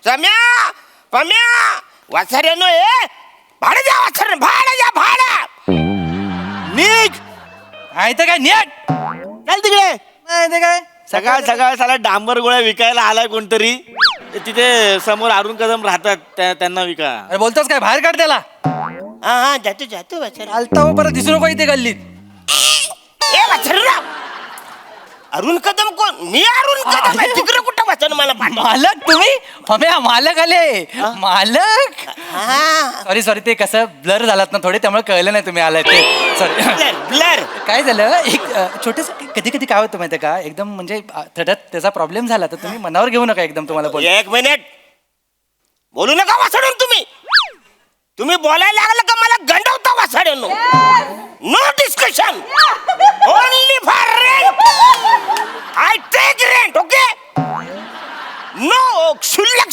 सम्या पम्या वाचाऱ्यानो ए भाडं द्या वाचाऱ्या भाडं द्या भाडं निघ आहे ते काय नीट चल तिकडे नाही ते काय सकाळ सकाळ साला डांबर गोळ्या विकायला आलाय कोणतरी तिथे समोर अरुण कदम राहतात त्यांना विका. अरे बोलतोस काय बाहेर काढ त्याला. हा हा जातो जातो वाचाऱ्या चालता हो परत दिसू नको इथे गल्लीत. ए वाचाऱ्या अरुण कदम कोण? मी अरुण कदम आहे. तिकडे कुठं वाचन मला पाठव. मालक तुम्ही हम्या मालक आले मालक. सॉरी सॉरी ते कसं ब्लर झालात ना थोडे त्यामुळे कळलं नाही तुम्ही आलाय ते. सॉरी ब्लर काय झालं एक छोटस कधी कधी काय होतं माहितीये का एकदम म्हणजे थोड्यात त्याचा प्रॉब्लेम झाला तर तुम्ही मनावर घेऊ नका एकदम. तुम्हाला बोल एक मिनिट बोलू नका वाचडून तुम्ही बोलायला लागलं का मला गंडवता वाचड्यानो. No discussion only for rent. I take rent okay. No क्षुल्लक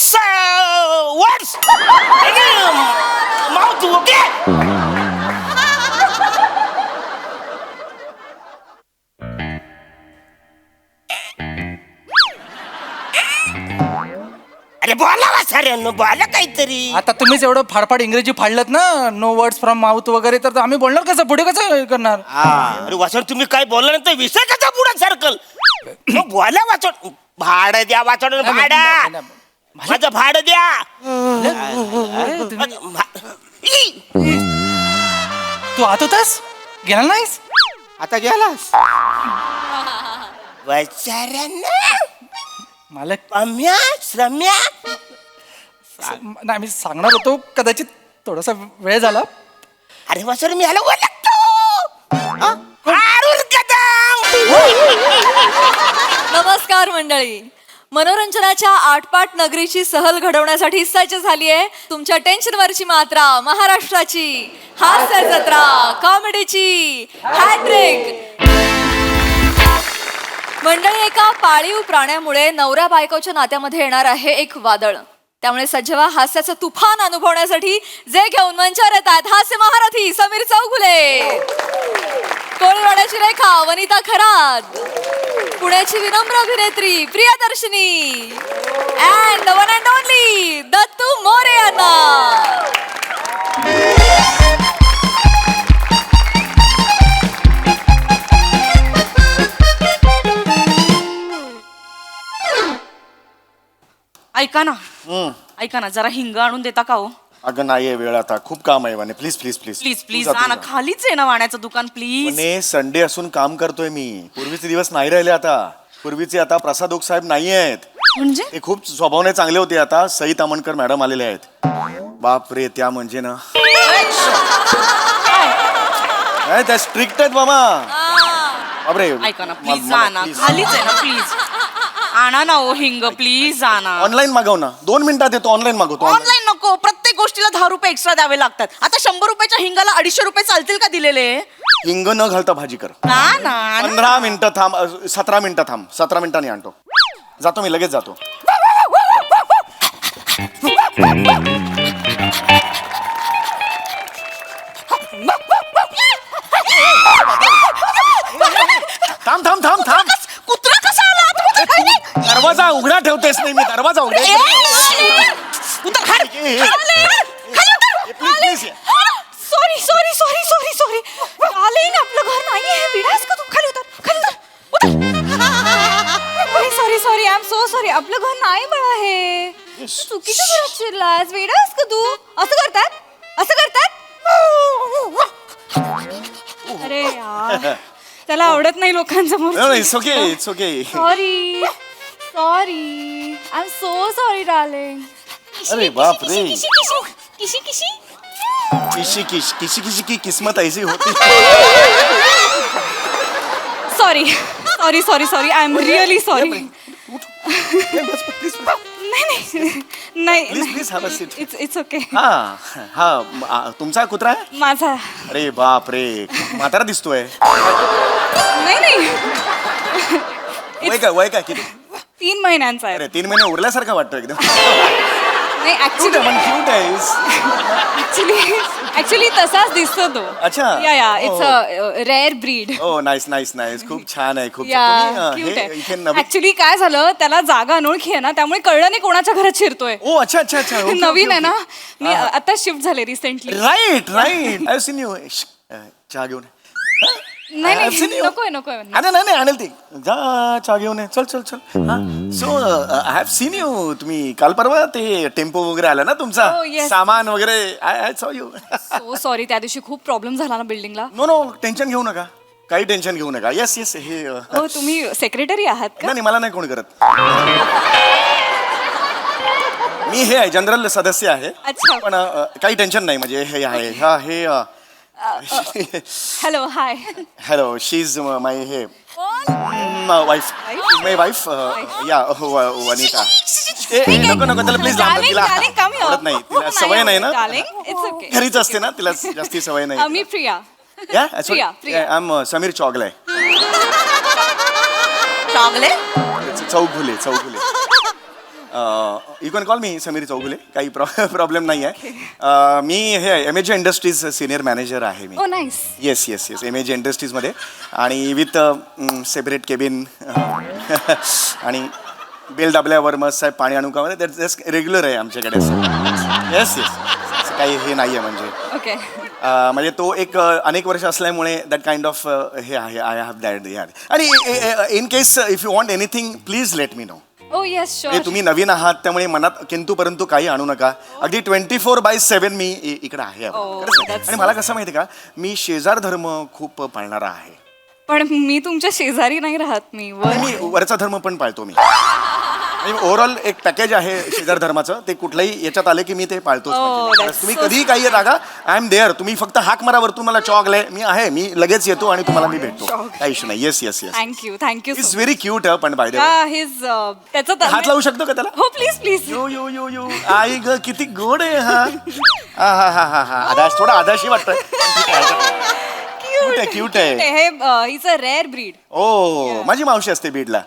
वर्ड्स माउथ ओके. अरे बोला वाचड्यानो बोला काहीतरी. आता तुम्हीच एवढं फाडफाड इंग्रजी फाडलत ना नो वर्ड्स फ्रॉम माउथ वगैरे तर आम्ही बोलणार कसं पुढे कसं करणार. अरे वाचड तुम्ही काय बोलला नाही तर विषय कसा पुढे सर्कल. बोला वाचड भाडं द्या वाचड भाडं माझं भाडं द्या. तू आत होतास गेला नाहीस आता गेलास वाचाऱ्यांना मालक. पम्या श्रम्या नाही मी सांगणार होतो कदाचित थोडासा वेळ झाला. अरे वाचड मी ह्याला ओळखतो. अरुण कदम. नमस्कार मंडळी. मनोरंजनाच्या आटपाट नगरीची सहल घडवण्यासाठी सज्ज झाली आहे तुमच्या टेन्शनवरची मात्रा महाराष्ट्राची हास्य जत्रा कॉमेडीची हॅट्रिक. मंडळी एका पाळीव प्राण्यामुळे नवऱ्या बायकोच्या नात्यामध्ये येणार आहे एक वादळ. त्यामुळे सज्ज व्हा हास्याचं तुफान अनुभवण्यासाठी जे घेऊन मंचावर येतात हास्य महारथी समीर चौगुले, कोळीवाड्याची रेखा वनिता खरात, पुण्याची विनम्र अभिनेत्री Priyadarshini and one and only Dattu More यांना. ऐका ना जरा हिंग आणून देता का हो. अगं नाहीये वेळ आता खूप काम आहे वाणे. Please please please please please ना खालीच आहे ना वाण्याचं दुकान प्लीज. संडे असून काम करतोय मी. पूर्वीचे दिवस नाही राहिले आता. पूर्वीचे आता प्रसाद ओक साहेब नाही आहेत. म्हणजे ते खूप स्वभावने चांगले होते. आता सई तामणकर मॅडम आलेले आहेत. बाप रे त्या म्हणजे ना त्या स्ट्रिक्ट आहेत बाबा. बापरे ऐका ना प्लीज जा ना खालीच आहे ना प्लीज आणा ना हो हिंग प्लीज आणा. ऑनलाईन मागव ना 2 मिनिटात येतो. ऑनलाईन मागवतो. ऑनलाईन नको प्रत्येक गोष्टीला 10 रुपये एक्स्ट्रा द्यावे लागतात. आता 100 रुपयाच्या हिंगाला 250 रुपये चालतील का दिलेले. हिंग न घालता भाजी कर. ना ना 15 मिनिटं थांब. 17 मिनिटं थांब. 17 मिनिटांनी आणतो. जातो मी लगेच जातो. थांब थांब थांब थांब. कुत्रा कसा आला दरवाजा उघडा ठेवतेस नाही मी. दरवाजा उघडा. Sorry sorry sorry sorry sorry आलेन आपलं घर नाहीये. विडास का तू खाली उतर खाली उतर. Sorry sorry I am so sorry. आपलं घर नाही बळा हे. चुकीच्या घरात शिरलास. वेडास का तू. असं करतात असं करतात. अरे यार त्याला आवडत नाही लोकांसमोर. It's okay it's okay. Sorry sorry I am so sorry darling. अरे बाप रे. किशी किशी किशी किश किसी किसी की किस्मत ऐसी होती. Sorry sorry sorry sorry I am really sorry. नाही please please have a seat. It's okay. हा हा तुमचा कुत्रा आहे. माझा. अरे बाप रे म्हातारा दिसतोय. नाही वय काय किती. 3 महिन्यांचा आहे. अरे 3 महिने उरल्यासारखं वाटतं एकदम. नाही क्यूट आहे पण क्यूट आहे. ऍक्च्युली तसाच दिसतो तो. अच्छा. या it's a rare breed. O nice nice nice, खूप छान आहे, खूप या छान. तुम्ही, क्यूट हे इथे आहे. नवीन. ऍक्च्युली काय झालं, त्याला जागा अनोळखी आहे ना, त्यामुळे कळलं नाही कोणाच्या घरात शिरतोय. ओ अच्छा अच्छा अच्छा. okay, नवीन okay, आहे ना, okay. मी आता शिफ्ट झाले recently. Right right. I seen you. चहा घेऊन ये. नाही I've seen नाही you. नकोय नकोय. नाही आणेल ती. जा चहा घेऊन ये. चल चल चल. So I have seen you. तुम्ही काल परवा ते टेम्पो वगैरे आला ना तुमचा, Oh, yes. सामान वगैरे. I saw you. So sorry, त्या दिवशी खूप प्रॉब्लेम झाला ना बिल्डिंगला. नो टेन्शन घेऊ नका, काही टेन्शन घेऊ नका. येस येस हे हो, तुम्ही सेक्रेटरी आहात का? नाही मला नाही कोणी करत. मी हे आहे जनरल सदस्य आहे. अच्छा. पण काही टेन्शन नाही, म्हणजे हे आहे हे hello hi. Hello she is my हे वाईफ. माय वाईफ या वनिता. नको नको त्याला प्लीज लांब तिला आवडत नाही, तिला सवय नाही ना, इट्स ओके. घरीच असते ना, तिला जास्ती सवय नाही. मी प्रिया. या Priya, Priya. I am Sameer Chaugale. Chaugule you can call me Sameer Chaugule, काही प्रॉब्लेम नाही आहे. मी हे MAG इंडस्ट्रीज सिनियर मॅनेजर आहे मी. Oh nice. Yes yes yes MAG इंडस्ट्रीजमध्ये, आणि विथ सेपरेट केबिन आणि बेल दाबल्यावर मस्त साहेब पाणी आणू का, दॅट जस्ट रेग्युलर आहे आमच्याकडे. येस येस काही हे नाही आहे म्हणजे. ओके. म्हणजे तो एक अनेक वर्ष असल्यामुळे दॅट काइंड ऑफ हे आहे. आय हॅव दॅट यार. आणि in case if you want anything please let me know. Oh yes sure. तुम्ही नवीन आहात त्यामुळे मनात किंतु परंतु काही आणू नका. अगदी 24/7 मी इकडे आहे. that's आणि मला कसं माहिती का, मी शेजार धर्म खूप पाळणारा आहे. पण मी तुमच्या शेजारी नाही राहत. मी वर. मी वरचा धर्म पण पाळतो मी. ओव्हरऑल एक पॅकेज आहे शेजार धर्माचं, ते कुठल्याही याच्यात आले की मी ते पाळतोच. that's तुम्ही so कधीही काही रागा, आय एम देअर. तुम्ही फक्त हाक मारा वरतून, मला चॉगले मी आहे, मी लगेच येतो आणि तुम्हाला मी भेटतो. काही इश्यू नाही. Yes yes yes. Thank you it's very cute पण बाय द वे. हिज त्याचं हात लावू शकतो का त्याला? हो please please. You you you you आई ग किती गोड आहे हा. हा हा हा हा आदाश, थोडा आदाशी वाटतोय. क्यूट आहे क्यूट आहे. He is a rare breed. Oh माझी मावशी असते बीडला.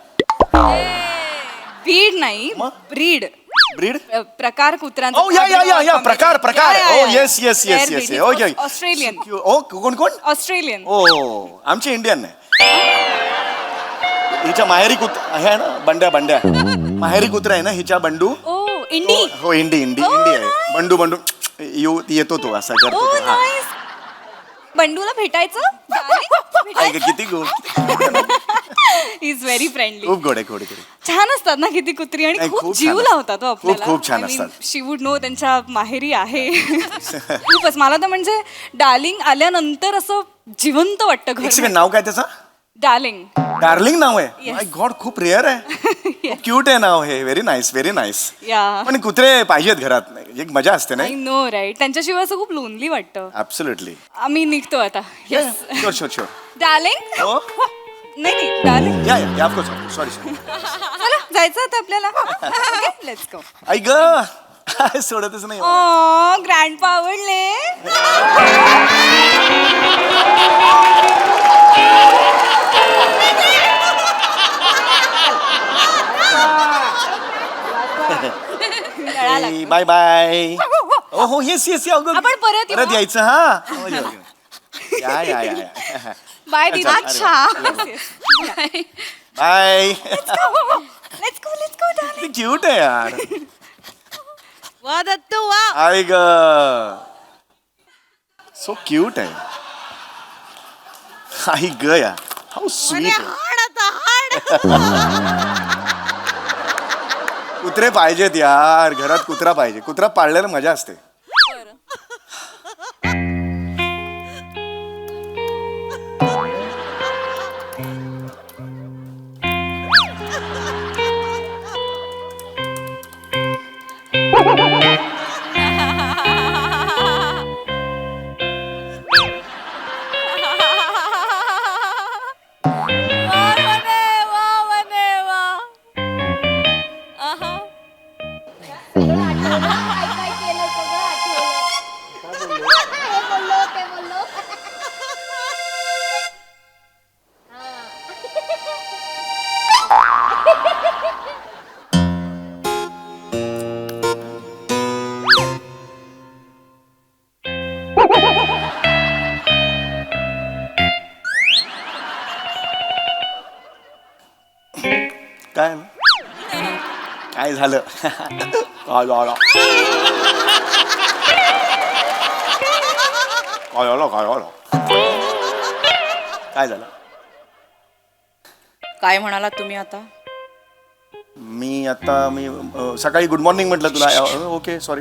ब्रीड नाही, मग? ब्रीड. ब्रीड. प्रकार कुत्र्यांचा. ओ या प्रकार प्रकार. Oh yes yes yes yes. Okay. Australian. Oh कोण कोण? ऑस्ट्रेलियन. ओ आमची इंडियन आहे. हिच्या माहेरी आहे ना बंड्या माहेरी कुत्रा आहे ना हिच्या, बंडू. ओ इंडी. हो इंडी आहे. बंडू येतो तो असा करतो ओ तो. हा. नाईस. बंडूला भेटायचं. आई ग, किती गोड. Is very friendly. खूप गोड आहे गोड. छान असतात ना किती कुत्री, आणि नाही, खूप खूप जीव छान लावतात हो खूप- आपल्याला. खूप छान असतात. शी वुड नो त्यांच्या माहेरी आहे. खूपच. मला तर म्हणजे डार्लिंग आल्यानंतर असं जिवंत वाटतं एक घर. सेकंड, नाव काय त्याचं? डार्लिंग. डार्लिंग नाव आहे. Yes. माय गॉड खूप रेअर आहे. खूप क्यूट आहे नाव हे. Very nice very nice. या. पण कुत्रे पाहिजेत घरात, एक मजा असते आय नाही. No right. त्यांच्याशिवाय असं खूप लोनली वाटतं. ऍब्सोल्युटली. आम्ही निघतो आता. Yes. Sure sure sure. Darling. हो नाही डार्लिंग. या ऑफकोर्स. सॉरी चला जायचं आता आपल्याला. Let's go. आई ग सोडतच नाही. ओ ग्रँडपा आवडले. Bye bye. ओ हो येस येस या. आपण परत येऊ, परत हा? यायचं हा. हो, या. बाय दीदी. अच्छा. Bye. Let's go darling. Cute आहे यार. वा दत्तू वा. आई ग सो क्यूट आहे. आई ग या हाऊ स्वीट. कुत्रे पाहिजेत यार घरात. कुत्रा पाहिजे. कुत्रा पाळल्याला मजा असते. काय झालं काय झालं काय झालं काय म्हणालात तुम्ही आता? मी सकाळी गुड मॉर्निंग म्हटलं तुला. Okay sorry.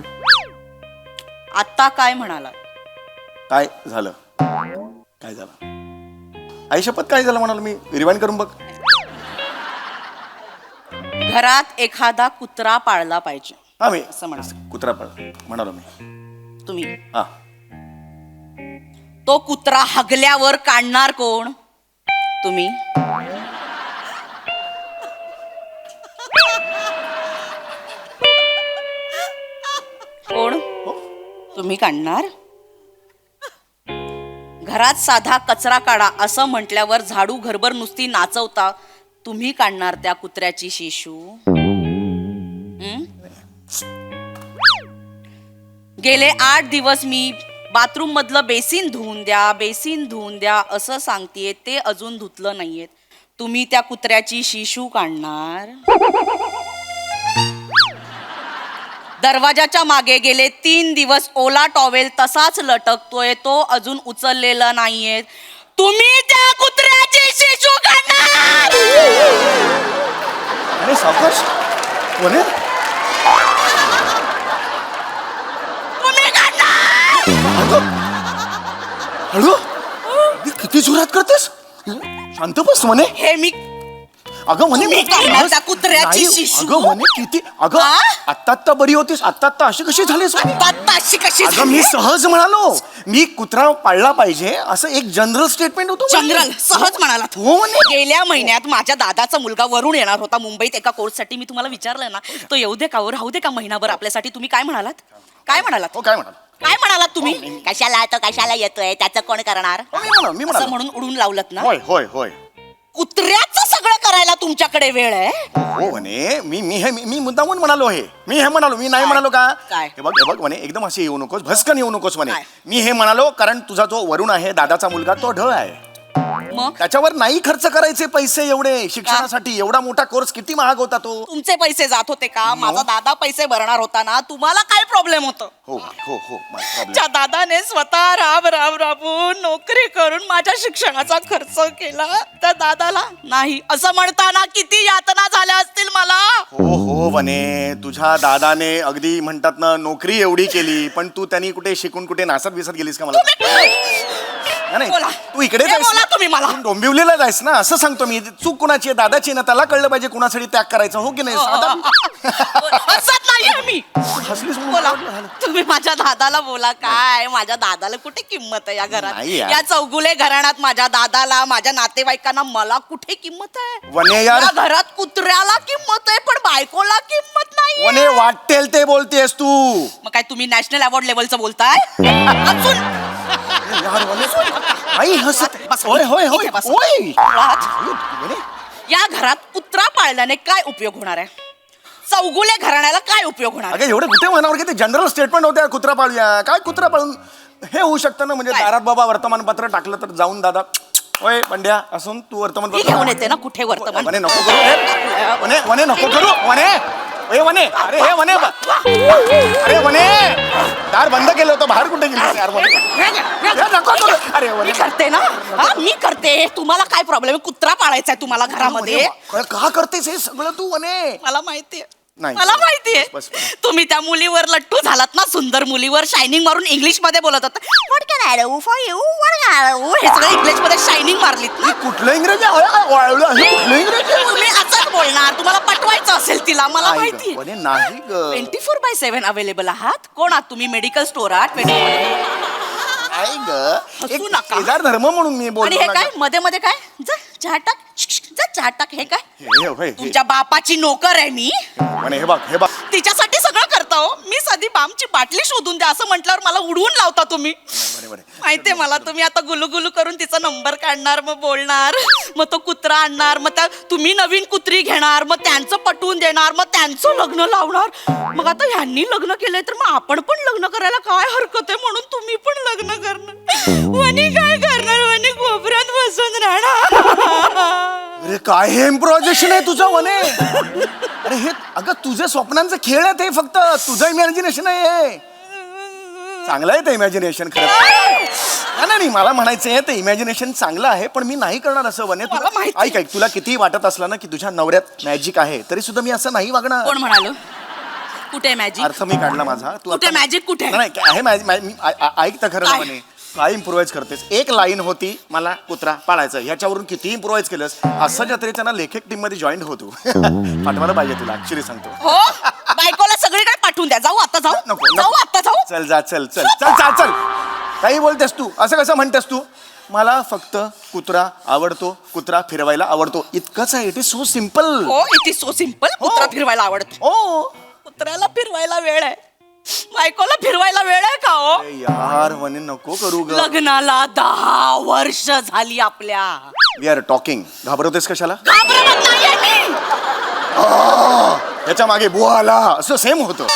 आता काय म्हणालात? काय झालं काय झालं आई शपथ काय झालं म्हणाल मी. रिवाइंड करून बघ. घरात एखादा कुत्रा पाळला पाहिजे हा मी असं म्हणा. कुत्रा म्हणालो मी. तुम्ही हा तो कुत्रा हगल्यावर काढणार कोण? तुम्ही. कोण? तुम्ही काढणार? घरात साधा कचरा काढा असं म्हटल्यावर झाडू घरभर नुसती नाचवता. तुम्ही काढणार त्या कुत्र्याची शिशू? गेले 8 दिवस मी बाथरूम मधलं बेसिन धुवून द्या असं सांगतेय, ते अजून धुतलं नाहीये. तुम्ही त्या कुत्र्याची शिशू काढणार? दरवाजाच्या मागे गेले 3 दिवस ओला टॉवेल तसाच लटकतोय, तो अजून उचललेला नाहीये. तुम्ही त्या कुत्र्याची शिशू काढणार? अरे सावकाश कोण आहे? तुम्ही काढणार? हळू किती जोरात करतेस. शांत बस म्हणे. हे मी अगं म्हणे तुम्ही काढणार त्या कुत्र्याची नाही, शिशू? अगं म्हणे किती अगं हा? आत्ता बरी होतीस आत्ता अशी कशी झालीस. आता अशी कशी अगं मी सहज म्हणालो मी कुत्रा पाळला पाहिजे असं एक जनरल स्टेटमेंट होतो. जनरल सहज म्हणालात. हो म्हणे. गेल्या महिन्यात माझ्या दादाचा मुलगा वरुण येणार होता मुंबईत एका कोर्ससाठी. मी तुम्हाला विचारलं ना, तो येऊ दे का हो, राहू दे का महिनाभर आपल्यासाठी? तुम्ही काय म्हणालात? काय म्हणालात? हो काय म्हणाल. काय म्हणालात तुम्ही? कशाला येतोय, त्याचं कोण करणार मी असं म्हणालो म्हणून उडून लावलत ना. होय होय होय कुत्र्याचं सगळं करायला तुमच्याकडे वेळ आहे? हो म्हणे मी मुद्दामून म्हणालो हे म्हणालो मी नाही म्हणालो का. काय? हे बघ म्हणे एकदम असे येऊ नकोस भस्कन येऊ नकोस म्हणे. काय? मी हे म्हणालो कारण तुझा जो वरुण आहे दादाचा मुलगा तो ढ आहे. मग त्याच्यावर नाही खर्च करायचे पैसे एवढे शिक्षणासाठी. एवढा मोठा कोर्स किती महाग होता तो. तुमचे पैसे जात होते का? माझा दादा पैसे भरणार होता ना. तुम्हाला काय प्रॉब्लेम होतं? हो हो हो प्रॉब्लेम. ज्या दादाने स्वतः राबून नोकरी करून माझ्या शिक्षणाचा खर्च केला, त्या दादाला नाही असं म्हणताना किती यातना झाल्या असतील मला. हो हो म्हणे तुझ्या दादाने अगदी म्हणतात ना नोकरी एवढी केली पण तू त्यांनी कुठे शिकून कुठे नासत बिसत गेलीस का. मला नाही बोला. तू इकडे हे जायस बोला ना. तुम्ही मला. तू डोंबिवलीला जायस ना असं सांगतो मी. चूक कुणाची आहे दादाची आहे ना त्याला कळलं पाहिजे कुणासाठी त्याग करायचा. हो की नाही. हसत नाहीये मी. हसलीस म्हणून बोला आवडलं झालं. तुम्ही माझ्या दादाला बोला. काय माझ्या दादाला कुठे किंमत आहे या घरात? नाही यार. या चौगुले घराण्यात माझ्या दादाला, माझ्या नातेवाईकांना मला कुठे किंमत आहे? वने यार. या घरात कुत्र्याला किंमत आहे पण बायकोला किंमत नाही. वने वाटेल ते बोलतेस तू. मग काय तुम्ही नॅशनल अवॉर्ड लेवलचं बोलताय? अजून यार वने आई हसत. बस, होय होय होय इथे बस. होय. वने, या घरात कुत्रा पाळल्याने काय उपयोग होणार आहे? चौगुले घराण्याला काय उपयोग होणार आहे? अगं एवढं कुठे म्हणावर की ते जनरल स्टेटमेंट होते कुत्रा पाळूया. काय कुत्रा पाळून हे होऊ शकतं ना. म्हणजे काय? दारात बाबा वर्तमानपत्र टाकलं तर जाऊन दादा होय पंड्या असून तू मी वर्तमानपत्र घेऊन येते ना कुठे वर्तमान. वने नको करू. वने नको करू. वने अरे हे वने अरे वने दार बंद केलं होतं बाहेर कुठे गेली यार. वने हे नको करू. अरे मी वने करते ना. हा, मी करते. तुम्हाला काय प्रॉब्लेम आहे? कुत्रा पाळायचा आहे तुम्हाला घरामध्ये? का करतेस हे सगळं तू वने. मला माहितीये. नाही. मला माहितीये. बस. तुम्ही त्या मुलीवर लट्टू झालात ना, सुंदर मुलीवर शायनिंग मारून इंग्लिश मध्ये बोलत होता. What can I do for you? What can I do? हे सगळं इंग्लिश मध्ये शायनिंग मारलीत ना. कुठलं इंग्रजी कुठलं इंग्रजी. तुम्ही असंच बोलणार. तुम्हाला पटवायचं असेल तिला. मला नाही माहिती. ग, वने नाही ग. 24/7 अवेलेबल आहात. कोण आहात तुम्ही? मेडिकल स्टोर आहात? नाही ग. एक हसू नका. शेजार धर्म म्हणून मी आणि बोललो हे ना काय ग. मध्ये मध्ये काय? जा चहा टाक. जा चहा टाक. हे काय? हे होय, हे. तुमच्या बापाची नोकर आहे मी. वने हे बघ तिच्यासाठी सगळं करता हो. मी साधी बामची बाटली शोधून द्या असं म्हटल्यावर मला उडवून लावता तुम्ही. वने माहितीये मला. तुम्ही आता गुलू करून तिचा नंबर काढणार, मग बोलणार, मग तो कुत्रा आणणार, मग त्या तुम्ही नवीन कुत्री घेणार, मग त्यांचं पटवून देणार, मग त्यांचं लग्न लावणार. मग आता ह्यांनी लग्न केलंय तर मग आपण पण लग्न करायला काय हरकत आहे? म्हणून तुम्ही पण लग्न करणार. वनी काय करणार? वनी कोपऱ्यात बसून राहणार. अरे काय हे इम्प्रोव्हायझेशन आहे तुझं वने. अरे हे अगं तुझे स्वप्नांचे खेळ आहे ते, फक्त तुझं इमॅजिनेशन आहे. चांगलं आहे ते इमॅजिनेशन खरं. नाही मला म्हणायचंय ते इमॅजिनेशन चांगलं आहे, पण मी नाही करणार असं वने. मला माहिती. ऐक ऐक, तुला कितीही वाटत असलं ना की तुझ्या नवऱ्यात मॅजिक आहे, तरी सुद्धा मी असं नाही वागणार. कोण म्हणाल? कुठे मॅजिक? अर्थ मी काढला माझा. तू कुठे आता- magic कुठे? नाही आहे ऐक तर खरं काय? म्हणे. काय इम्प्रोवाइज करतेस? एक लाईन होती मला कुत्रा पाळायचं, ह्याच्यावरून किती इम्प्रोवाइज केलंस. असं जत्रेच्या ना लेखक टीम मध्ये जॉईन होतो. पाठवायला पाहिजे तुला, ऍक्च्युली सांगतो. हो, बायकोला सगळीकडे पाठवून द्या. जाऊ आता, जाऊ नको जाऊ आता, जाऊ. चल जा, चल चल चल चल चल. काही बोलतेस तू, असं कसं म्हणतेस तू? मला फक्त कुत्रा आवडतो, कुत्रा फिरवायला आवडतो, इतकंच आहे. It is so simple. हो, इट इज सो सिम्पल. कुत्रा फिरवायला आवडतो. हो कुत्र्याला फिरवायला वेळ आहे, बायकोला फिरवायला वेळ आहे का हो? अरे यार वने नको करू ग. लग्नाला 10 वर्ष झाली आपल्या. We R talking. घाबरवतेस कशाला? घाबरत नाहीये मी. याच्या मागे बुवा आला असं सेम होतं.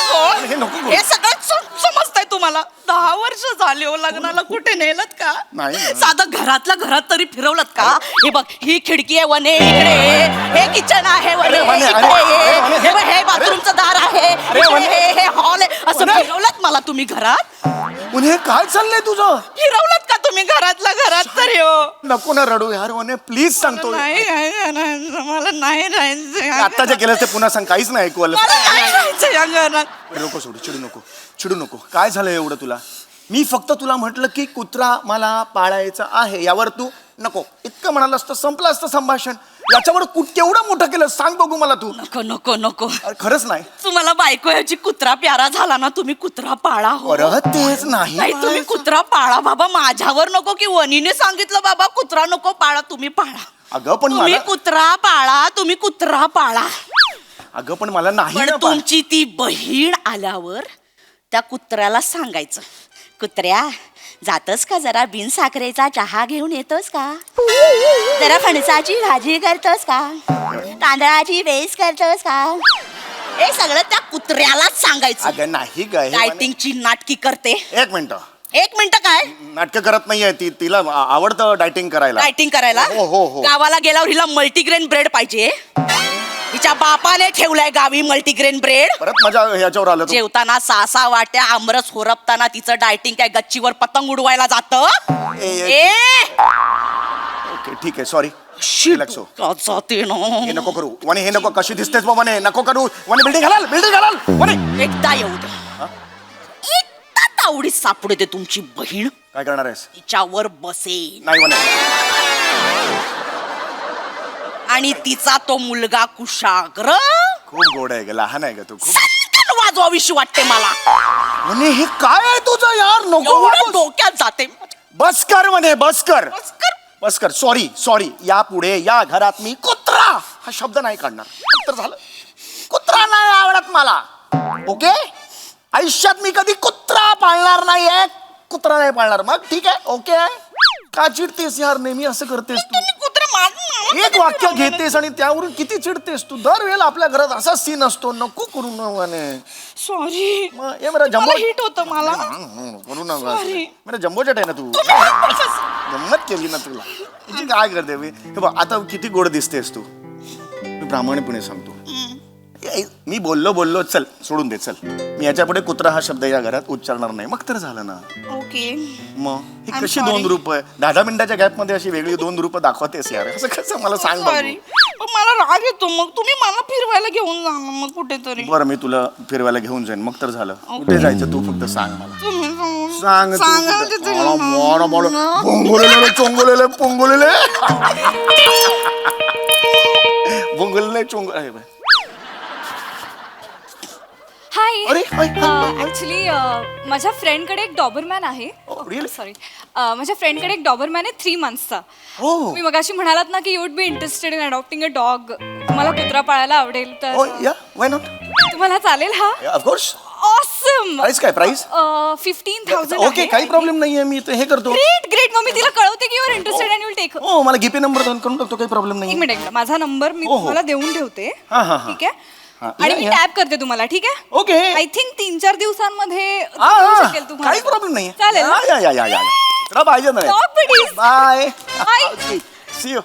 हे नको करू. हे सगळं समजतंय तुम्हाला? 10 वर्ष झाले हो लग्नाला, कुठे नेलत का? नाही ना. साधं घरातल्या घरात तरी फिरवलत का? हे बघ, ही खिडकी आहे वने इकडे, हे किचन आहे वने अरे वने, इकडे, अरे वने, हे बघ, हे बाथरूमचं दार आहे, अरे इकडे वने. हे हॉल आहे. असं वने. फिरवलत मला तुम्ही घरात? उन्हे काय चाललंय तुझं? फिरवलत का तुम्ही घरातल्या घरात तरी हो? नको ना रडू यार वने, प्लीज सांगतो. नाही करायचं, मला नाही राहायचं. आता जे केलं ते पुन्हा सांग. काहीच नाही ऐकू आलं. मला नाही राहायचं या घरात. नको सोडू, चिडू नको. काय झालं एवढं तुला? मी फक्त तुला म्हटलं की कुत्रा मला पाळायचा आहे, यावर तू नको इतकं म्हणाल असतं, संपलं असतं संभाषण. याच्यावर केवढं मोठं केलं सांग बघू मला तू. नको नको नको. अरे खरंच नाही. तुम्हाला बायको याची कुत्रा प्यारा झाला ना, तुम्ही कुत्रा पाळा हो. परत तेच नाही. नाही, तुम्ही कुत्रा पाळा बाबा. माझ्यावर नको की वनीने सांगितलं बाबा कुत्रा नको पाळा, तुम्ही पाळा. अगं पण तुम्ही मला कुत्रा पाळा, तुम्ही कुत्रा पाळा. अगं पण मला नाही पण ना पाळ- तुमची ती बहीण आल्यावर त्या कुत्र्याला सांगायचं, कुत्र्या जातोस का जरा बिन साखरेचा चहा घेऊन येतोस का? जरा फणसाची भाजी करतोस का? तांदळाची बेस करतोस का? हे सगळं त्या कुत्र्यालाच सांगायचं. अगं नाही ग हे डायटिंगची नाटकी करते. एक मिनिट. 1 मिनिट काय? नाटकं करत नाहीये ती. तिला आवडतं डायटिंग करायला. डायटिंग करायला? हो. गावाला गेल्यावर हिला मल्टीग्रेन ब्रेड पाहिजे. हिच्या बापाने ठेवलाय गावी मल्टीग्रेन ब्रेड. परत माझ्या ह्याच्यावर आलं तू. जेवताना 6 वाट्या आमरस होरपताना तिचं डायटिंग काय गच्चीवर पतंग उडवायला जात. ओके ठीक आहे, सॉरी. रिलॅक्स हो. जाते ना. हे नको करू वने, हे नको. कशी दिसतेस बाबा वने, नको करू वने. बिल्डिंग घालाल वने. एकदा येऊ दे. एकदा तावडीत सापडू दे तुमची बहीण. काय करणार आहेस? तिच्यावर बसेल नाही वने. आणि तिचा तो मुलगा कुशाग्र खूप गोड आहे ग, लहान आहे ग तू खूप. सनकन वाजवाविषयी वाटते मला. वने हे काय आहे तुझं यार? नको एवढं वाजवूस. डोक्यात जाते. बस कर वने, बस कर. बसकर. बस कर. सॉरी. या पुढे या घरात मी कुत्रा हा शब्द नाही काढणार. तर झालं. कुत्रा नाही आवडत मला. ओके. आयुष्यात मी कधी कुत्रा पाळणार नाहीये. कुत्रा नाही पाळणार. मग ठीक आहे, ओके. का चिडतेस यार नेहमी असं करतेस तू? तुम्ही कुत्रा मारून एक वाक्य घेतेस आणि त्यावरून किती चिडतेस तू. दरवेळेला आपल्या घरात असा सीन असतो. नको करू ना वने. सॉरी. मग ये मेरा जम्बो हिट होतं मला. करू ना Sorry. मेरा जम्बो जट आहे ना तू. गंमत केली ना तुला. तुझी काय करते मी? हे बघ आता किती गोड दिसतेस तू. मी प्रामाणिकपणे सांगतो. मी बोललो चल सोडून दे चल. मी याच्या पुढे कुत्रा हा शब्द या घरात उच्चारणार नाही. मग तर झालं ना. ओके. मग ही I'm कशी sorry. 2 रूप आहे? 10 मिनिटाच्या गॅप मध्ये अशी वेगळी 2 रूप दाखवतेस यार. असं कसं मला सांग सॉरी. बघू. मला राग येतो. मग तुम्ही मला फिरवायला घेऊन जा ना मग कुठेतरी. बरं मी तुला फिरवायला घेऊन जाईन. मग तर झालं. कुठे जायचं तू फक्त सांग मला. तुम्ही सांग तू सांगा कुठे. तिथे. मला पोंगोलेले चोंगोलेले हाय. अरे, हाय. ऍक्च्युली माझ्या फ्रेंडकडे एक डॉबरमॅन आहे. Oh, really? सॉरी. माझ्या फ्रेंडकडे एक डॉबरमॅन आहे 3 मंथ्सचा. Oh. मी मगाशी म्हणालात ना की you would be interested in adopting a dog. तुम्हाला कुत्रा पाळायला आवडेल तर Oh, yeah, why not? तुम्हाला चालेल हा? Yeah, of course. Awesome. Price काय प्राइस? 15,000. ओके काही प्रॉब्लेम नाहीये. मी ते हे करतो. ग्रेट. मग मी तिला कळवते की you are interested and you will take. हो मला जीपे नंबर करून टाकतो. काही प्रॉब्लेम एक नाही. मिनिट माझा नंबर मी हो, हो. तुम्हाला देऊन ठेवते. हा. ठीक आहे. हा, आणि या, मी या. टॅप करते तुम्हाला. ठीक आहे. ओके. आय थिंक 3-4 दिवसांमध्ये होऊ शकेल तुम्हाला. काही प्रॉब्लेम नाही. चालेल ना? या तुला पाहिजे ना. Dog buddies. बाय. Bye. See you.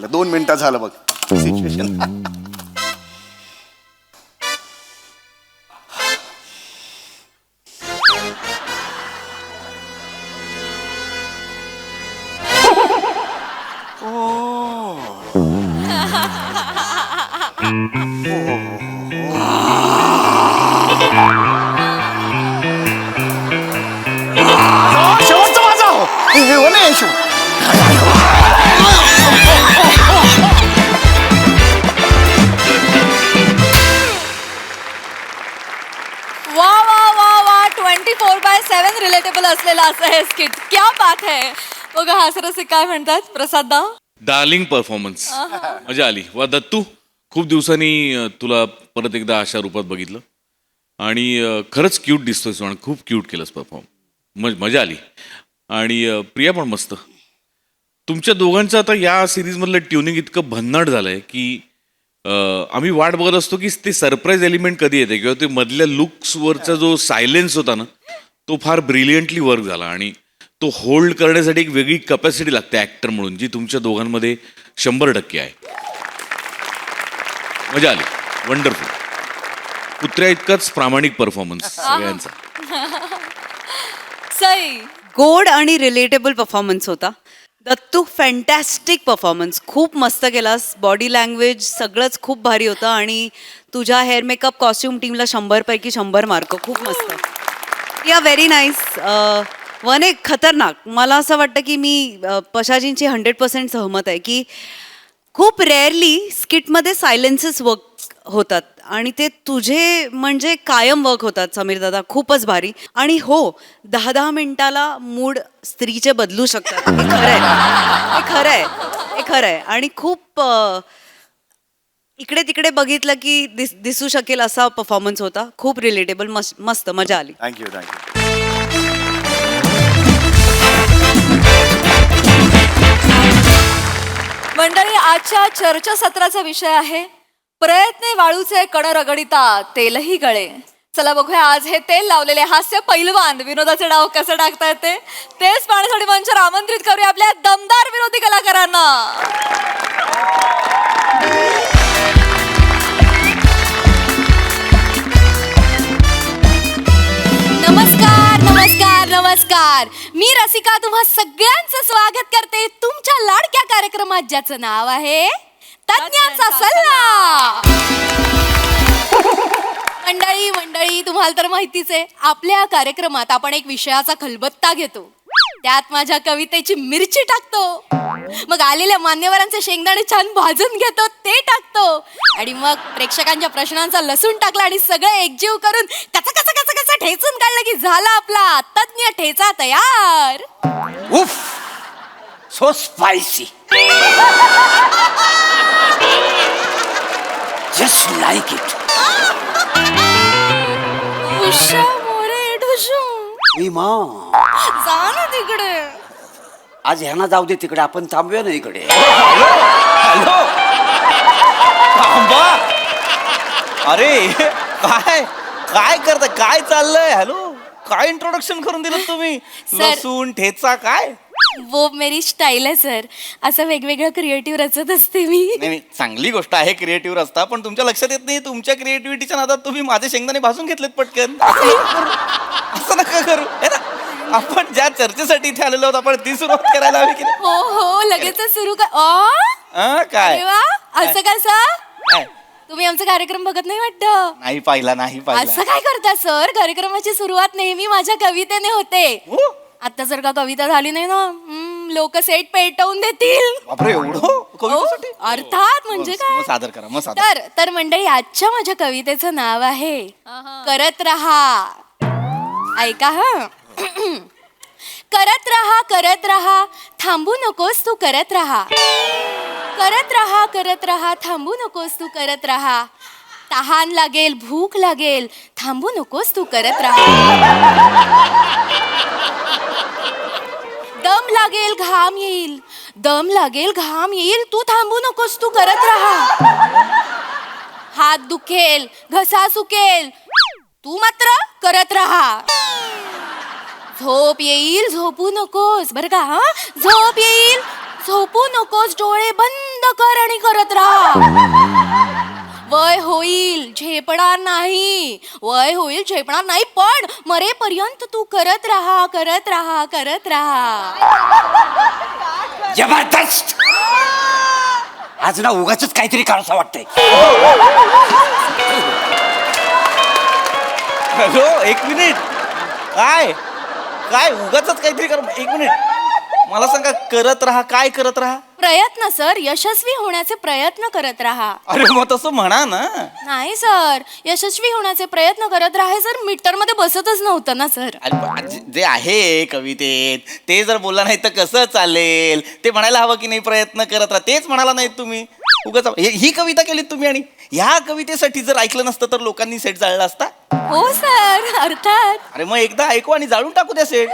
2 मिनिटं झालं बघ सिच्युएशन. शेवटचा माझा हो. हो नाही शेवट. वा वा वा वा 24/7 रिलेटेबल असलेलं असं हे स्किट, क्या बात है. बघा हास्यरसिक काय म्हणतात प्रसाद दा. डार्लिंग परफॉर्मन्स मजा आली. वा दत्तू, खूप दिवसांनी तुला परत एकदा अशा रूपात बघितलं आणि खरंच क्यूट दिसतोयस आणि खूप क्यूट केलंस परफॉर्म. मजा आली. आणि प्रिया पण मस्त. तुमच्या दोघांचं आता या सिरीजमधलं ट्युनिंग इतकं भन्नाट झालंय की आम्ही वाट बघत असतो की ते सरप्राईज एलिमेंट कधी येते किंवा ते मधल्या लुक्सवरचा जो सायलेन्स होता ना तो फार ब्रिलियंटली वर्क झाला आणि तो होल्ड करण्यासाठी एक वेगळी कपॅसिटी लागते ॲक्टर म्हणून जी तुमच्या दोघांमध्ये 100% आहे. मजा आली. वंडरफुल. कुत्र्या इतकाच प्रामाणिक परफॉर्मन्स सगळ्यांचा. सई. गोड आणि रिलेटेबल परफॉर्मन्स होता. दत्तू फॅन्टॅस्टिक परफॉर्मन्स, खूप मस्त केलास. बॉडी लँग्वेज सगळंच खूप भारी होतं आणि तुझ्या हेअर मेकअप कॉस्ट्युम टीमला 100पैकी 100 मार्क. खूप मस्त. या व्हेरी नाईस. वन एक खतरनाक. मला असं वाटतं की मी पशाजींची 100% सहमत आहे की खूप रेअरली स्किटमध्ये सायलेन्सेस वर्क होतात आणि ते तुझे म्हणजे कायम वर्क होतात समीर दादा. खूपच भारी. आणि हो, 10-10 मिनिटाला मूड स्त्रीचे बदलू शकतात. हे खरं आहे, हे खरं आहे, हे खरं आहे. आणि खूप इकडे तिकडे बघितलं की दिसू शकेल असा परफॉर्मन्स होता. खूप रिलेटेबल, मस्त मजा आली. Thank you thank you. मंडळी, आजच्या चर्चासत्राचा विषय आहे प्रयत्ने वाळूचे कण रगडिता तेलही गळे. चला बघूया आज हे तेल लावलेले हास्य पैलवान विनोदाचे डाव कसं टाकता येते तेच पाहण्यासाठी मंचावर आमंत्रित करूया आपल्या दमदार विरोधी कलाकारांना. नमस्कार नमस्कार नमस्कार. मी रसिका तुम्हा सगळ्यांचं स्वागत करते तुमच्या लाडक्या कार्यक्रमात ज्याचं नाव आहे तज्ञांचा सल्ला. मंडळी तुम्हाला तर माहितीच आहे आपल्या कार्यक्रमात आपण एक विषयाचा खलबत्ता घेतो, त्यात माझ्या कवितेची मिरची टाकतो, मग आलेल्या मान्यवरांचे शेंगदाणे छान भाजून घेतो ते टाकतो आणि मग प्रेक्षकांच्या प्रश्नांचा लसूण टाकला आणि सगळं एकजीव करून कचा कचा कचा कचा ठेचून काढलं की झाला आपला तज्ञ ठेचा तयार. उफ, so spicy. Just like it. ढुशा मोरे ढुशू. जा ना तिकडे. आज ह्यांना जाऊ दे तिकडे, आपण थांबूया ना इकडे. हॅलो, थांबा. अरे काय काय करताय, काय चाललंय? हॅलो, काय इंट्रोडक्शन करून दिलं तुम्ही? सर. लसूण ठेचा काय? वो मेरी स्टाईल आहे सर. असं वेगवेगळं क्रिएटिव्ह रचत असते मी. नाही, चांगली गोष्ट आहे क्रिएटिव्ह रस्ता, पण तुमच्या लक्षात येत नाही तुमच्या क्रिएटिव्हिटीच्या नादात तुम्ही माझे शेंगदाणे भाजून घेतलेत पटकन. असं नका करू. है ना, आपण ज्या चर्चेसाठी इथे आलेलो आहोत आपण ती सुरुवात करायला हवी की नाही? हो हो, लगेच सुरू कर. काय अरे वा, असं कसं? काय? तुम्ही आमचा कार्यक्रम बघत नाही वाटतं? नाही पाहिला, नाही पाहिला. असं काय करता सर? कार्यक्रमाची सुरुवात नेहमी माझ्या कवितेने होते. हो? आता जर का कविता झाली नाही ना, लोक सेट पेटवून देतील. बापरे, एवढं कवितेसाठी? हो, अर्थात म्हणजे मग काय. सादर करा, मग सादर. तर मंडळी, आजच्या माझ्या कवितेचं नाव आहे करत रहा. ऐका हा. करत रहा थांबू नकोस तू करत राहा. करत राहा थांबू नकोस तू करत राहा. तहान लागेल भूक लागेल थांबू नकोस तू करत राहा. दम लागेल घाम येईल तू थांबू नकोस तू करत राहा. हात दुखेल घसा सुकेल तू मात्र करत राहा. झोप येईल झोपू नकोस, बरं का? हा, झोप येईल झोपू नकोस, डोळे बंद कर आणि करत राहा. वय होईल झेपणार नाही, पण मरेपर्यंत तू करत राहा. जबरदस्त. आज ना उगाच काहीतरी करावं वाटतंय. हॅलो, एक मिनिट. काय काय उगाच काहीतरी कर. एक मिनिट, मला सांगा, करत राहा. काय करत राहा? प्रयत्न सर, यशस्वी होण्याचे प्रयत्न करत राहा. अरे मग तसं म्हणा ना. नाही सर, यशस्वी होण्याचे प्रयत्न करत राहा सर, मीटर मध्ये बसतच नव्हतं ना सर. अरे पण जे आहे कवितेत ते जर बोलला नाही तर कसं चालेल? ते म्हणायला हवं की नाही प्रयत्न करत राहा. तेच म्हणाला नाहीत तुम्ही. उगाच ही कविता केलीत तुम्ही, आणि ह्या कवितेसाठी जर ऐकलं नसतं तर लोकांनी सेट जाळला असता. हो सर, अर्थात. अरे मग एकदा ऐकू आणि जाळून टाकू द्या सेट.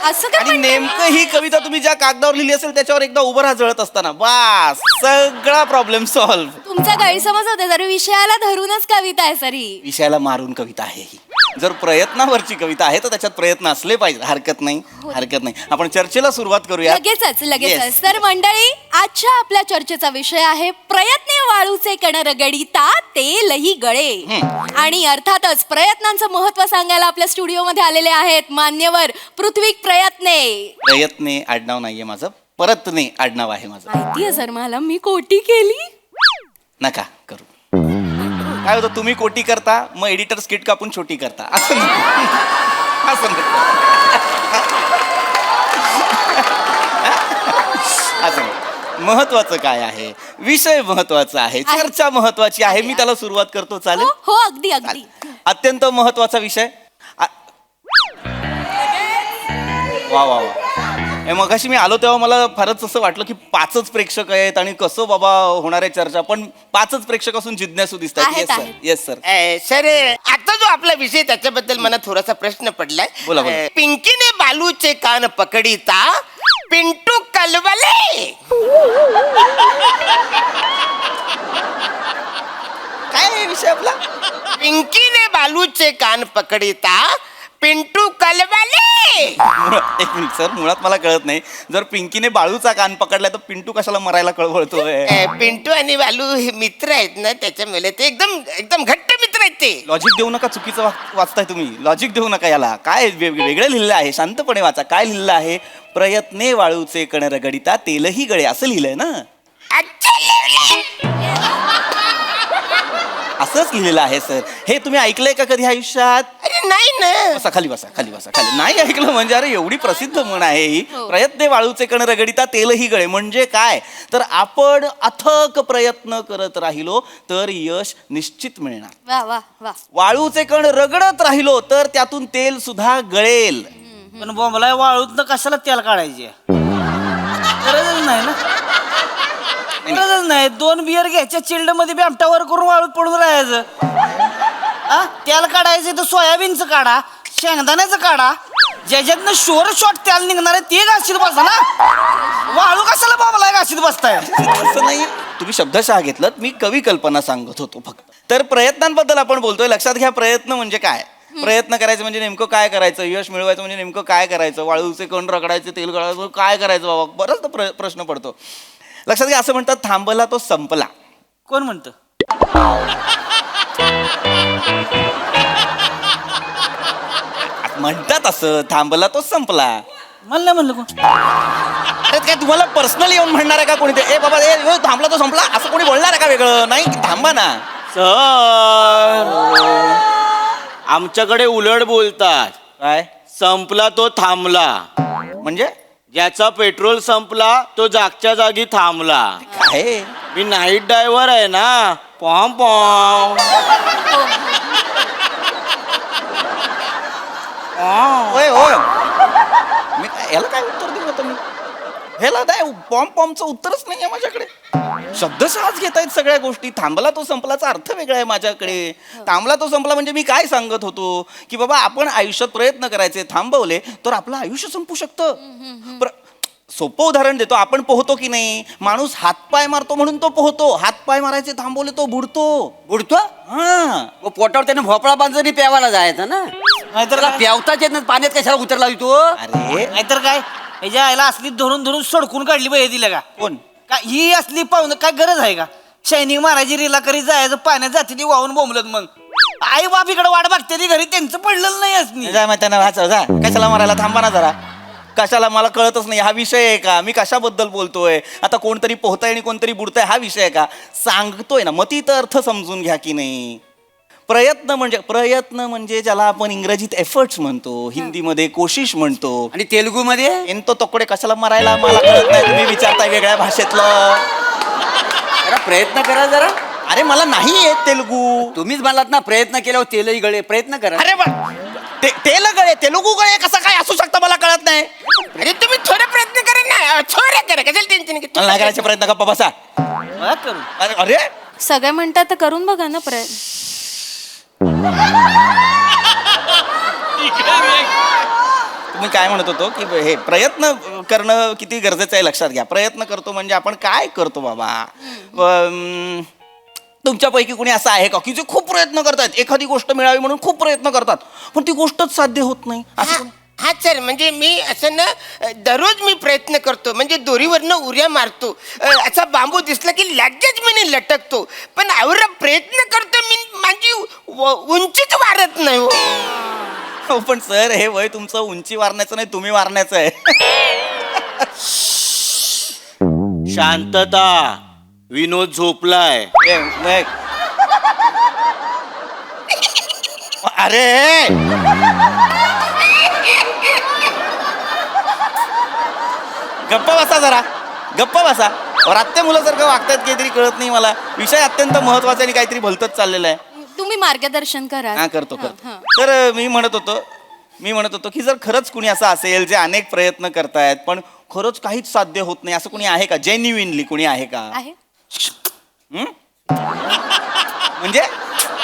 असं काय आणि नेमकं ही कविता तुम्ही ज्या कागदावर लिहिली असेल त्याच्यावर एकदा उभं राहा जळत असताना, बास सगळा प्रॉब्लेम सॉल्व्ह. तुमचा गैरसमज होते सर, विषयाला धरूनच कविता आहे सर ही. विषयाला मारून कविता आहे ही. जर प्रयत्नावरची कविता आहे तर त्याच्यात प्रयत्न असले पाहिजे. हरकत नाही, हरकत नाही. आपण चर्चेला सुरुवात करूया. लगेचच लगेचच. Yes. तर मंडळी, आजच्या आपल्या चर्चेचा विषय आहे प्रयत्ने वाळूचे कण रगडिता तेलही गळे. आणि अर्थातच प्रयत्नांचं महत्व सांगायला आपल्या स्टुडिओमध्ये आलेले आहेत मान्यवर पृथ्वी प्रयत्ने. प्रयत्ने आडनाव नाहीये माझं, परतने आडनाव आहे माझं. माहितीये सर मला, मी कोटी केली. नका करू. काय होतं, तुम्ही कोटी करता मग एडिटर स्किट कापून छोटी करता. असं नको. असं नको. असं नको. महत्वाचं काय आहे, विषय महत्वाचा आहे, चर्चा महत्वाची आहे. मी त्याला सुरुवात करतो, चालेल? हो हो, अगदी अगदी. अत्यंत महत्वाचा विषय. वा वा वा. मगाशी मी आलो तेव्हा मला फारच असं वाटलं की 5च प्रेक्षक आहेत आणि कसं बाबा होणार आहे चर्चा, पण 5च प्रेक्षक असून जिज्ञासू दिसतात. आहेत, येस सर, आहेत. Yes sir. सर, आता जो आपला विषय त्याच्याबद्दल मला थोडासा प्रश्न पडलाय. बोला, बोला. पिंकीने बालूचे कान पकडिता पिंटू कलवले. काय आहे विषय आपला? पिंकीने बालूचे कान पकडिता पिंटू कलवले. एक मिनिट सर, मुळात मला कळत नाही, जर पिंकीने बाळूचा कान पकडलाय तर पिंटू कशाला मरायला कळवळतोय? पिंटू आणि बालू हे मित्र आहेत ना, त्याच्यामुळे ते एकदम एकदम घट्ट मित्र आहेत ते. लॉजिक देऊ नका, चुकीचं वाचताय तुम्ही. लॉजिक देऊ नका याला. काय वेगळं लिहिलं आहे, शांतपणे वाचा. काय लिहिलं आहे? प्रयत्ने वाळूचे कण रगडिता तेलही गळे, असं लिहिलंय ना. अच्छा लिहिलंय. असंच लिहिलेलं आहे सर. हे तुम्ही ऐकलंय का कधी आयुष्यात? अरे नाही ना. बसा खाली, बसा खाली, बसा खाली. नाही ऐकलं म्हणजे? अरे एवढी प्रसिद्ध म्हण आहे ही. प्रयत्ने वाळूचे कण रगडिता तेलही गळे म्हणजे काय? तर आपण अथक प्रयत्न करत राहिलो तर यश निश्चित मिळणार. वा वा वा. वाळूचे कण रगडत राहिलो तर त्यातून तेल सुद्धा गळेल. पण बोंबलाय वाळूत कशाला तेल काढायचे? गरजच नाही ना, गरजच नाही. 2 बियर घ्यायच्या चिल्ड मध्ये बॅमटावर करून वाळूत पडून राहायचं. तेल काढायचं तर सोयाबीनचं काढा, शेंगदाण्याचं काढा, ज्याच्यातनं शॉर्ट तेल निघणार आहे ते घाशीत बसा ना. वाळू कशाला बोंबलाय घाशीत बसताय? असं नाही, तुम्ही शब्दशः घेतलं. मी कवी कल्पना सांगत होतो फक्त. तर प्रयत्नांबद्दल आपण बोलतोय. लक्षात घ्या, प्रयत्न म्हणजे काय? प्रयत्न करायचं म्हणजे नेमकं काय करायचं? यश मिळवायचं म्हणजे नेमकं काय करायचं? वाळूचे कण रगडायचे, तेल गळायचं, काय करायचं बाबा? बराच प्रश्न पडतो. लक्षात घ्या, असं म्हणतात, थांबला तो संपला. कोण म्हणतं? म्हणतात असं, थांबला तो संपला. म्हणलं म्हणलं कोण? अरे काय तुम्हाला पर्सनली येऊन म्हणणार आहे का कोणी ते? ए बाबा, ए थांबला तो संपला असं कोणी बोलणार आहे का वेगळं? नाही, थांबा ना. सर, आमच्याकडे उलट बोलतात. काय संपला तो थांबला. म्हणजे? ज्याचा पेट्रोल संपला तो जागच्या जागी थांबला. काय? मी नाईट ड्रायव्हर आहे ना. पॉम पॉम. होय होय. मी याला काय उत्तर देऊ आता? मी ह्याला काय पॉमचं उत्तरच नाही आहे माझ्याकडे. शब्दशःच घेत आहेत सगळ्या गोष्टी. थांबला तो संपलाचा अर्थ वेगळा आहे माझ्याकडे. थांबला तो संपला म्हणजे मी काय सांगत होतो की बाबा आपण आयुष्यात प्रयत्न करायचे, थांबवले तर आपलं आयुष्य संपू शकतं. सोपं उदाहरण देतो. आपण पोहतो की नाही? माणूस हातपाय मारतो म्हणून तो पोहतो. हातपाय मारायचे थांबवले तो बुडतो. बुडतो? हा, पोटावर त्याने भोपळा बांधून प्यावायला जायचं ना. नाहीतर काय? प्यावताच येत नाही, पाण्यात कशाला उतरला तो? अरे नाहीतर काय? ह्याच्या आईला असली धरून धरून सडकून काढली पाहिजे तिला का? कोण? काय ही असली पाहुणं काय गरज आहे का? शायनिंग मारायची, रिला करी जायचं, पाण्यात जाते ती वाहून बोंबलत. मग आई बाप इकडे वाट बघते ती घरी, त्यांचं पडलेलं नाही असली. जा माहिती ना, वाचा जा. कशाला मारायला? थांबा ना जरा. कशाला मला कळतच नाही हा विषय आहे का, मी कशाबद्दल बोलतोय, आता कोणतरी पोहताय आणि कोणतरी बुडताय हा विषय आहे का, सांगतोय ना, मतीत अर्थ समजून घ्या की नाही. प्रयत्न म्हणजे ज्याला आपण इंग्रजीत एफर्ट्स म्हणतो, हिंदीमध्ये कोशिश म्हणतो, आणि तेलुगूमध्ये एंतो तोकडे कशाला मरायला मला कळत नाही, तुम्ही विचारताय वेगळ्या भाषेतलं. जरा प्रयत्न करा जरा. अरे मला नाही येत तेलुगू. तुम्हीच म्हणालात ना प्रयत्न केल्यावर तेलही गळे. प्रयत्न करा. अरे तेलुगू गळे कसं काय असू शकतं मला कळत नाही. अरे तुम्ही थोडे प्रयत्न करा ना, थोडे करा, कशाला टेन्शन मला नाही करायचे प्रयत्न, गप्पा बसा. बघा करू. अरे सगळे म्हणतात तर करून बघा ना प्रयत्न. तुम्ही काय म्हणत होतो की हे प्रयत्न करणं किती गरजेचं आहे लक्षात घ्या. प्रयत्न करतो म्हणजे आपण काय करतो बाबा. तुमच्यापैकी कोणी असं आहे का की जे खूप प्रयत्न करतात, एखादी गोष्ट मिळावी म्हणून खूप प्रयत्न करतात पण ती गोष्टच साध्य होत नाही असं कोणी? हा सर, म्हणजे मी असं ना दररोज मी प्रयत्न करतो, म्हणजे दोरीवरनं उड्या मारतो, असा बांबू दिसला की लगेच मी लटकतो, पण एवढा प्रयत्न करतो मी माझी उंचीच वाढत नाही हो. हो पण सर हे वय तुमचं उंची वारण्याचं नाही, तुम्ही वारण्याचं आहे. शांतता. विनोद झोपलाय. अरे गप्पा बसा जरा, गप्पा बसा. रात्या मुलासारखं वागतात काहीतरी कळत नाही मला. विषय अत्यंत महत्वाचा आणि काहीतरी भलतच चाललेलं आहे. तुम्ही मार्गदर्शन करा. हा करतो. तर मी म्हणत होतो की जर खरंच कुणी असं असेल जे अनेक प्रयत्न करतायत पण खरंच काहीच साध्य होत नाही, असं कुणी आहे का? जेन्युइनली कुणी आहे का? आहे. म्हणजे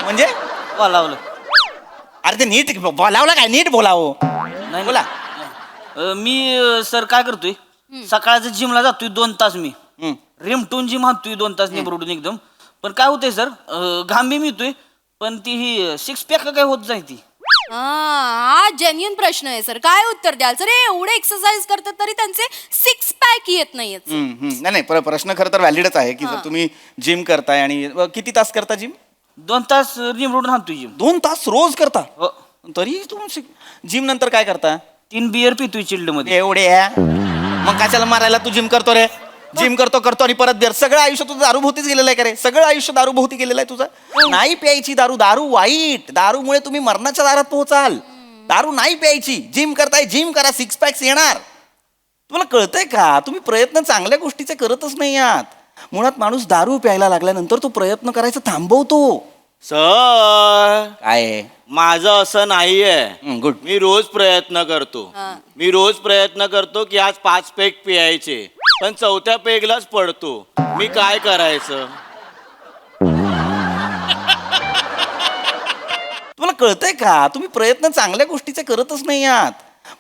म्हणजे बोलावलं. अरे ते नीट बोलावलं काय, नीट बोलावं. नाही बोला. मी सर काय करतोय, सकाळचं जिमला जातोय 2 तास. मी रिमटून जिम हातोय 2 तास निबडून एकदम. पण काय होतंय सर, घाम बी मिळतोय पण ती ही 6 पॅक काय होत जाय ती. हा जेन्युन प्रश्न आहे सर. काय उत्तर द्याल सर? एवढे एक्सरसाइज करतात तरी त्यांचे 6 पॅक येत नाहीयेत. नाही प्रश्न खरं तर व्हॅलिडच आहे की जर तुम्ही जिम करताय आणि किती तास करता जिम? 2 तास निबडून हातोय जिम. 2 तास रोज करता? हो. तरी तुम्ही जिम नंतर काय करता? 3 बियर पितोय चिल्ड मध्ये. एवढे मग कशाला मारायला तू जिम करतो रे? जिम करतो आणि परत बिअर. सगळं आयुष्य तुझं दारूभोवतीच गेलेलं आहे का रे? सगळं आयुष्य दारूभोवती गेलेलं आहे तुझं. नाही प्यायची दारू. दारू वाईट. दारूमुळे तुम्ही मरणाच्या दारात पोहोचाल. दारू नाही प्यायची. जिम करताय, जिम करा, 6 पॅक्स येणार. तुम्हाला कळतंय का? तुम्ही प्रयत्न चांगल्या गोष्टीचे करतच नाही आहात. मुळात माणूस दारू प्यायला लागल्यानंतर तो प्रयत्न करायचा थांबवतो. सर काय माझं असं नाहीये. गुड. मी रोज प्रयत्न करतो. मी रोज प्रयत्न करतो की आज 5 पेग पियायचे, पण 4थ्या पेगलाच पडतो. मी काय करायचं? तुम्हाला कळतंय का? तुम्ही प्रयत्न चांगल्या गोष्टीचे करतच नाही आहात.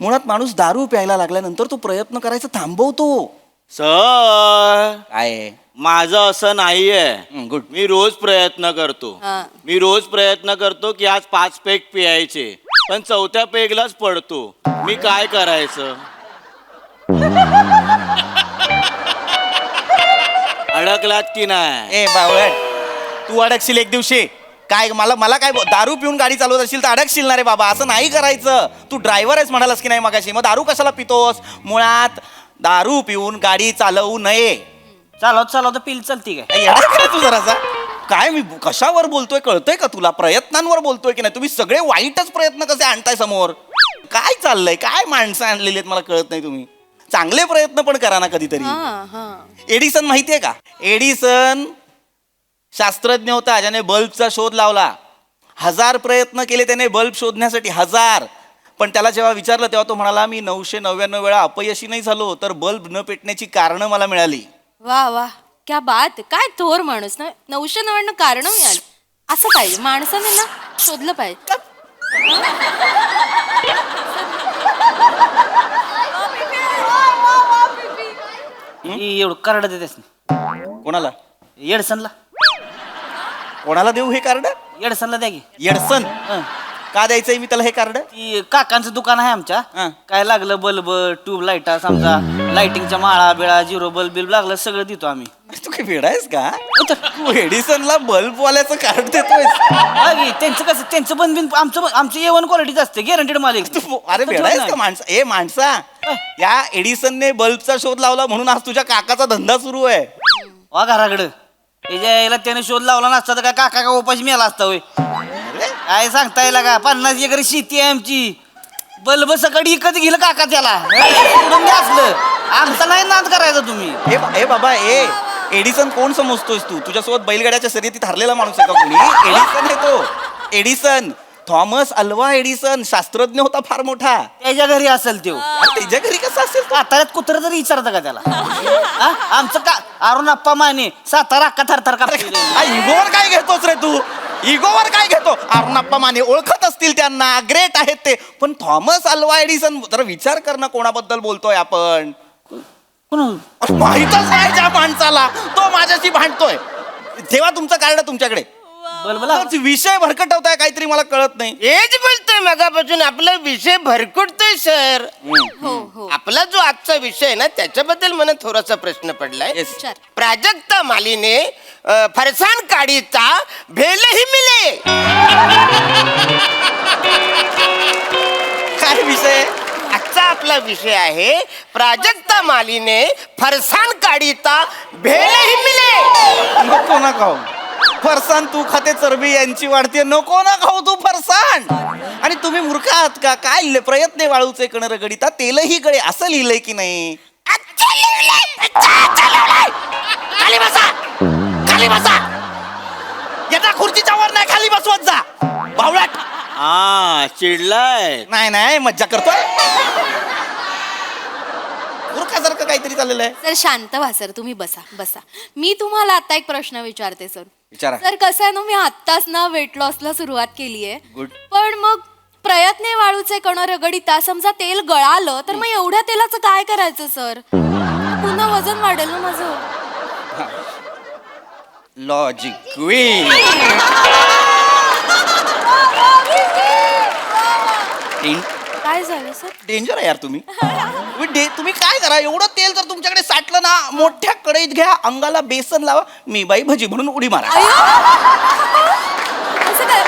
मुळात माणूस दारू प्यायला लागल्यानंतर तो प्रयत्न करायचा थांबवतो. सर काय माझं असं नाहीये. गुड. मी रोज प्रयत्न करतो. मी रोज प्रयत्न करतो की आज 5 पेग पियायचे, पण 4थ्या पेगलाच पडतो. मी काय करायचं? अडकलात की नाही? ए बावळ, तू अडकशील एक दिवशी. काय मला काय दारू पिऊन गाडी चालवत असशील तर अडकशील ना रे बाबा. असं नाही करायचं. तू ड्रायव्हर आहेस म्हणालास की नाही मगाशी, मग दारू कशाला पितोस? मुळात दारू पिऊन गाडी चालवू नये. चालवत पिल चालती काय? येणार काय तू जरासा? काय मी कशावर बोलतोय कळतंय का तुला? प्रयत्नांवर बोलतोय की नाही? तुम्ही सगळे वाईटच प्रयत्न कसे आणताय समोर? काय चाललंय? काय माणसं आणलेली आहेत मला कळत नाही. तुम्ही चांगले प्रयत्न पण करा ना कधीतरी. एडिसन माहितीये का? एडिसन शास्त्रज्ञ होता ज्याने बल्बचा शोध लावला. 1000 प्रयत्न केले त्याने बल्ब शोधण्यासाठी, 1000. पण त्याला जेव्हा विचारलं तेव्हा तो म्हणाला मी 999 वेळा अपयशी नाही झालो, तर बल्ब न पेटण्याची कारणं मला मिळाली. वा वा, क्या बात. काय थोर माणूस ना. 999 कारण मिळाली. असं पाहिजे माणसाने ना, शोधलं पाहिजे. एवढं कार्ड देतेस कोणाला? येडसनला. कोणाला देऊ हे कार्ड? येडसनला द्या की. येडसन का द्यायचंय मी त्याला हे कार्ड? ती काकांचं दुकान आहे आमच्या. हा. काय लागलं बल्ब, ट्यूब लाईटा, समजा लाइटिंगच्या माळा बिळा, 0 बल्ब लागलं सगळं देतो आम्ही. तू काही वेडा आहेस का? तू एडिसनला बल्ब वाल्याचं कार्ड देतोय? त्यांचं कसं, त्यांचं बनबिन आमचं A1 क्वालिटीच असते, गॅरंटेड मालिक. अरे वेडा आहेस का माणसा? ए माणसा, या एडिसनने बल्बचा शोध लावला म्हणून आज तुझ्या काकाचा धंदा सुरू आहे. वा घराकडं त्याच्या यायला त्याने शोध लावला नसता तर काय काका का उपाशी मेला असता होय. काय सांगता येईल का 50 एकर शेती आहे आमची. बल्ब सकाळी इकत गेलं काका त्याला सोडून द्या असलं. आमचा नाही नाद करायचा तुम्ही. ए बाबा एडिसन कोण समजतोयस तू? तुझ्यासोबत बैलगाड्याच्या शर्यतीत हरलेला माणूस आहे का कोणी? एडिसन आहे तो. एडिसन थॉमस अल्वा एडिसन शास्त्रज्ञ होता फार मोठा. त्याच्या घरी असेल त्यो. त्याच्या घरी कसं असेल? साताऱ्यात कुत्र तरी विचारतं का त्याला? हा? आमचं का अरुण आप्पा माने सातारा अक्का थरथर का इगोवर काय घेतोस रे तू? इगोवर काय घेतो? अरुणाप्पा माने ओळखत असतील त्यांना, ग्रेट आहेत ते. पण थॉमस अल्वा एडिसन जरा विचार कर ना, कोणाबद्दल बोलतोय आपण? माहितच नाही ज्या माणसाला, तो माझ्याशी भांडतोय. ठेवा तुमचं कार्ड तुमच्याकडे. बल्बला विषय भरकटवताय काहीतरी, मला कळत नाही. हेच बोलतोय मगापासून आपला विषय भरकटतोय सर. हो आपला जो आजचा विषय आहे ना त्याच्याबद्दल मला थोडासा प्रश्न पडलाय. Yes. प्राजक्ता मालीने फरसान काढीचा भेलही मिले. काय विषय? आजचा आपला विषय आहे प्राजक्ता मालीने फरसान काढीचा भेलही मिले. नको ना खाऊ फरसाण, तू खाते चरबी यांची वाढते. नको ना खाऊ तू फरसाण. आणि तुम्ही मूर्ख आहात का? काय लिहिलंय? प्रयत्न वाळूचे कण रगडिता तेलही गळे, असं लिहिलंय की नाही? अच्छा लिहिलंय. अच्छा लिहिलंय. खाली बसा, खाली बसा. याचा खुर्चीच्या वर नाही खाली बसवत जा बावळाट. हा चिडलाय. नाही मज्जा करतोय. मूर्खासारखं काहीतरी चाललेलं आहे. सर शांत व्हा सर, तुम्ही बसा. मी तुम्हाला आता एक प्रश्न विचारते सर. विचारा. सर कसं आहे ना, मी आत्ताच ना वेट लॉसला सुरुवात केली आहे. Good. पण मग प्रयत्न वाळूचे कण रगडिता समजा तेल गळालं तर मग एवढ्या तेलाचं काय करायचं सर? पुन्हा वजन वाढेल ना माझं. Logic queen. काय झालं सर? डेंजर आहे यार तुम्ही. तुम्ही काय करा, एवढं तेल जर तुमच्याकडे साठलं ना, मोठ्या कढईत घ्या, अंगाला बेसन लावा, मी बाई भजी म्हणून उडी मारा. असं काय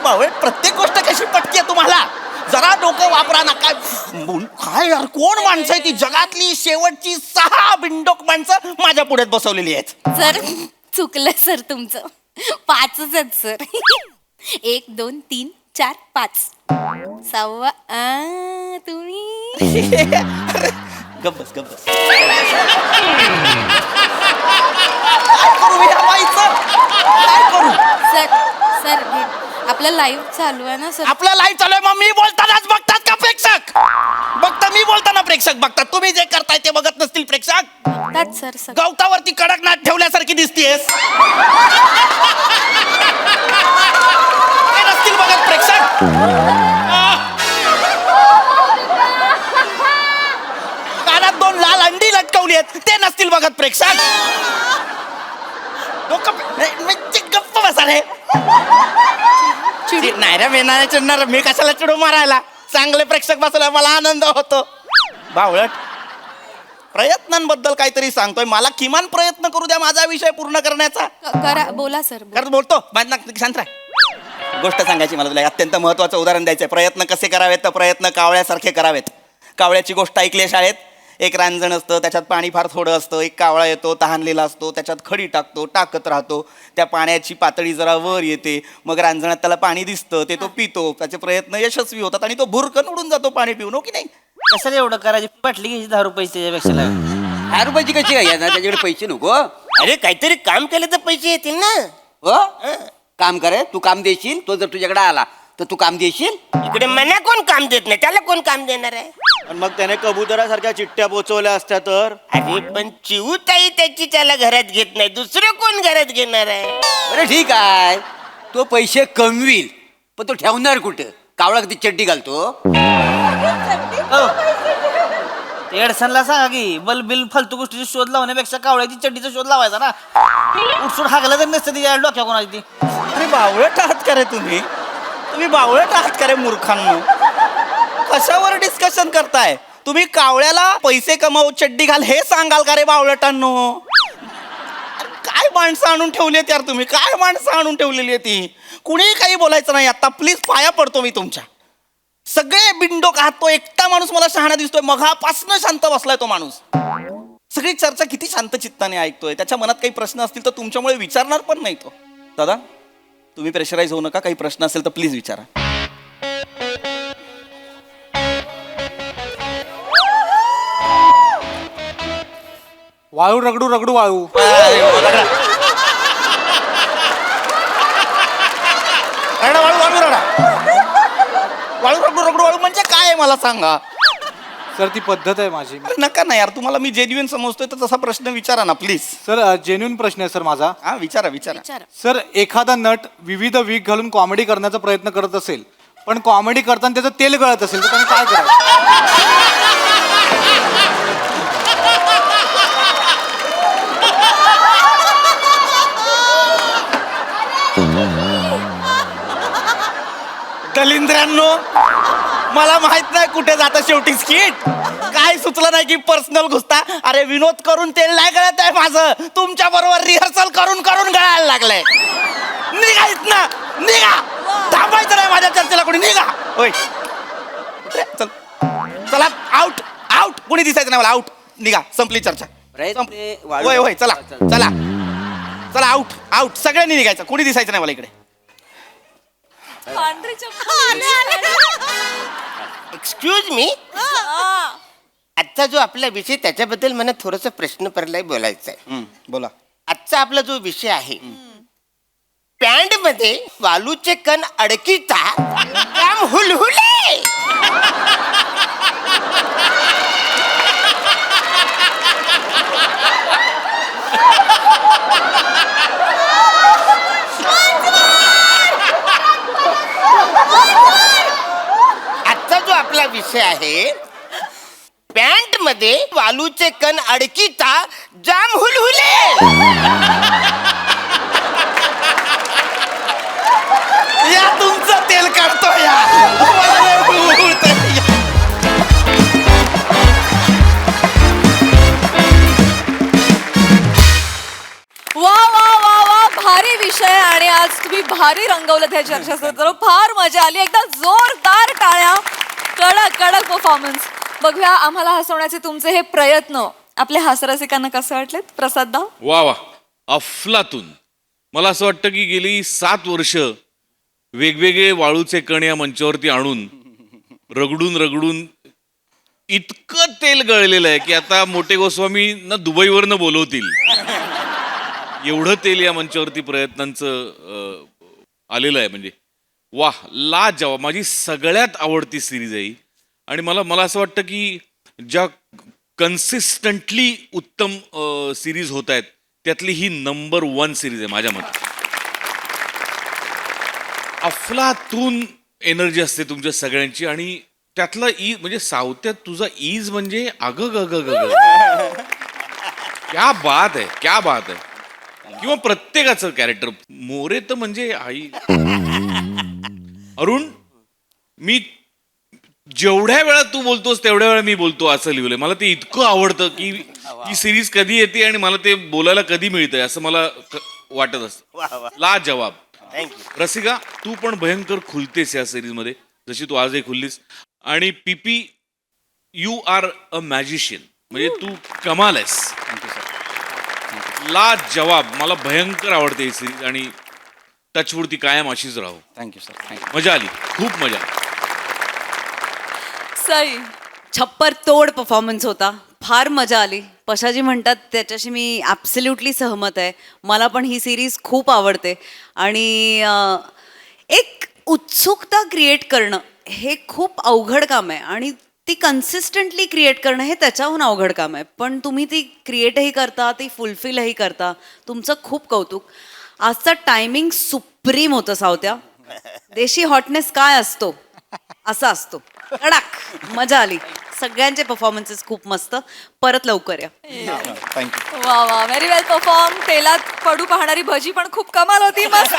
बावळे प्रत्येक गोष्ट कशी पटकी आहे तुम्हाला? जरा डोकं वापरा ना. काय यार, कोण माणसं आहे ती? जगातली शेवटची 6 बिंडोक माणसं माझ्या पुढ्यात बसवलेली आहेत. सर चुकलं सर तुमचं. 5च आहेत सर. 1 2 3 4 5. 6 तुम्ही गब्बस काय करू मी या बाईचं? काय करू? सर आपलं लाईव्ह चालू आहे ना सर. आपला लाईव्ह चालू आहे, मग मी बोलतानाच बघतात का प्रेक्षक? मी बोलताना प्रेक्षक बघतात. तुम्ही जे करताय ते बघत नसतील प्रेक्षक. बघतात सर. गवतावरती कडकनाथ ठेवल्यासारखी दिसतेस. ते नसतील बघत प्रेक्षक. कानात 2 लाल अंडी लटकवली आहेत, ते नसतील बघत प्रेक्षक. गप्प बसा रे. नाही रे, मी नाही चिडणार. मी कशाला चिडू मारायला? चांगले प्रेक्षक बसले, मला आनंद होतो. बावळट, प्रयत्नांबद्दल काहीतरी सांगतोय. मला किमान प्रयत्न करू द्या माझा विषय पूर्ण करण्याचा. करा बोला सर. खरंच बोलतो. शांत राहा. गोष्ट सांगायची मला तुला. अत्यंत महत्वाचं उदाहरण द्यायचंय. प्रयत्न कसे करावेत तर प्रयत्न कावळ्यासारखे करावेत. कावळ्याची गोष्ट ऐकली शाळेत. एक रांजण असतं, त्याच्यात पाणी फार थोडं असतं. एक कावळा येतो, तहानलेला असतो, त्याच्यात खडी टाकतो, टाकत राहतो. त्या पाण्याची पातळी जरा वर येते, मग रांजणात त्याला पाणी दिसतं, ते तो पितो. त्याचे प्रयत्न यशस्वी होतात आणि तो भुरकन उडून जातो पाणी पिऊन. हो की नाही? कशाला एवढं करायची? बाटली घ्यायची 10 रुपये त्याच्यापेक्षा. 10 रुपयाची कशी काय ना? त्याच्याकडे पैसे नको? अरे काहीतरी काम केलं तर पैसे येतील ना. हो काम करे, तू काम देशील. तो जर तुझ्याकडे आला तर तू काम देशील? इकडे मला कोण काम देत नाही, त्याला कोण काम देणार आहे? आणि मग त्याने कबुतरासारख्या चिठ्ठ्या पोचवल्या असत्या तर? अरे पण चिवताई त्याची त्याला घरात घेत नाही, दुसरं कोण घरात घेणार आहे? बरं ठीक आहे, तो पैसे कमवील, पण तो ठेवणार कुठं? कावळा कधी चड्डी घालतो? एडसनला सांगा की बल्ब बिल फालतू गोष्टीचा शोध लावण्यापेक्षा कावळ्याची चड्डीचा शोध लावायचा ना. उठसूट हागला तर नसतं ती डोक्या कोणाची ती. अरे बावळट आहात का रे तुम्ही? बावळट आहात का रे मूर्खांनो? कशावर डिस्कशन करताय तुम्ही? कावळ्याला पैसे कमावू, चड्डी घाल हे सांगाल का रे बावळटांनो? काय माणसं आणून ठेवली आहेत यार तुम्ही, काय माणसं आणून ठेवलेली आहे ती. कुणीही काही बोलायचं नाही आता, प्लीज पाया पडतो मी तुमच्या. सगळे बिंडोक आहात, तो एकटा माणूस मला शहाणा दिसतोय, मघापासनं शांत बसलाय तो माणूस. सगळी चर्चा किती शांत चित्ताने ऐकतोय, त्याच्या मनात काही प्रश्न असतील तर तुमच्यामुळे विचारणार पण नाही तो. दादा तुम्ही प्रेशराईज होऊ नका, काही प्रश्न असेल तर प्लीज विचारा. वाळू रगडू रगडू वाळू. वाळू रगडू रगडू वाळू म्हणजे काय आहे मला सांगा. सर ती पद्धत आहे माझी. नका ना यार, तुम्हाला मी जेन्युइन समजतोय तर तसा प्रश्न विचारा ना प्लीज. सर जेन्युइन प्रश्न आहे सर माझा. हा विचारा विचारा. सर एखादा नट विविध वीक घालून कॉमेडी करण्याचा प्रयत्न करत असेल, पण कॉमेडी करताना त्याचं तेल गळत असेल तर त्यांनी काय करायचं? दलिंद्रांनो, मला माहित नाही कुठे जातं शेवटी स्किट. काय सुचलं नाही की पर्सनल घुसता. अरे विनोद करून तेल नाही गळत आहे माझं, तुमच्या बरोबर रिहर्सल करून करून गळायला लागलंय. निघा इथनं, निघा. थांबायचं नाही माझ्या चर्चेला कोणी, निघा. होय चल चला, आउट आउट, कोणी दिसायचं नाही मला, आउट. निघा, संपली चर्चा. होय होय चला चला चला, आउट आउट, सगळ्यांनी निघायचं, कोणी दिसायचं नाही मला इकडे. पांढरी चप्पल. एक्सक्यूज मी, आजचा जो आपला विषय त्याच्याबद्दल मला थोडस प्रश्न पडलाय, बोलायचा आहे. बोला. आजचा आपला जो विषय आहे, पॅन्ट मध्ये वालूचे कण अडकीता काम हुलहुले. आजचा जो आपला विषय आहे, पॅन्ट मध्ये वालूचे कण अडकीता जाम हुलहुले. या तुमचं तेल काढतो या, तुम्हाला लय हुळहुळतंय. वा वा वा वा, भारी विषय. आणि आज तुम्ही भारी रंगवलं त्या चर्चासत्र, फार मजा आली. एकदम जोरदार टाळ्या. कडक कडक परफॉर्मन्स. बघूया आम्हाला हसवण्याचे तुमचे हे प्रयत्न आपल्या हास्यरसिकांना कसे वाटलेत? प्रसाद दा. वा वा, अफलातून. मला असं वाटतं की गेली 7 वर्ष वेगवेगळे वाळूचे कण या मंचावरती आणून रगडून रगडून इतकं तेल गळलेलं आहे की आता मोठे गोस्वामी ना दुबईवरनं बोलवतील, एवढं तेल या मंचावरती प्रयत्नांचं आलेलं आहे. म्हणजे वाह, ला जवाब. माझी सगळ्यात आवडती सिरीज आहे ही. आणि मला असं वाटतं की ज्या कन्सिस्टंटली उत्तम सिरीज होत आहेत त्यातली ही नंबर 1 सिरीज आहे माझ्या मते. अफलातून एनर्जी असते तुमच्या सगळ्यांची. आणि त्यातला म्हणजे सावत्यात तुझा ईज म्हणजे अग ग ग ग, क्या बात आहे, क्या बात आहे. किंवा प्रत्येकाचं कॅरेक्टर. मोरे तर म्हणजे आई. अरुण, मी जेवढ्या वेळा तू बोलतोस तेवढ्या वेळा मी बोलतो असं लिहिलंय. मला ते इतकं आवडतं की ही सिरीज कधी येते आणि मला ते बोलायला कधी मिळतंय असं मला वाटत असतं. ला जवाब. रसिका, तू पण भयंकर खुलतेस या सिरीज मध्ये, जशी तू आजही खुललीस. आणि पीपी, यू आर अ मॅजिशियन. म्हणजे तू कमाल आहेस. ला जवाब. मला भयंकर आवडते ही सिरीज आणि टचवूड ती कायम अशीच राहू. Thank you sir, thank you. मजा आली, खूप मजा. सई. छप्पर तोड परफॉर्मन्स होता. फार मजा आली. पशाजी म्हणतात त्याच्याशी मी ॲब्सल्युटली सहमत आहे. मला पण ही सिरीज खूप आवडते. आणि एक उत्सुकता क्रिएट करणं हे खूप अवघड काम आहे आणि ती कन्सिस्टंटली क्रिएट करणं हे त्याच्याहून अवघड काम आहे. पण तुम्ही ती क्रिएटही करता, ती फुलफिलही करता. तुमचं खूप कौतुक. आजचा टायमिंग सुप्रीम होतं सावत्या. देशी हॉटनेस काय असतो असा असतो. कडक. मजा आली. सगळ्यांचे परफॉर्मन्सेस खूप मस्त. परत लवकर या. थँक्यू. वा वा, व्हेरी वेल परफॉर्म. तेलात पडू पाहणारी भजी पण खूप कमाल होती. मस्त.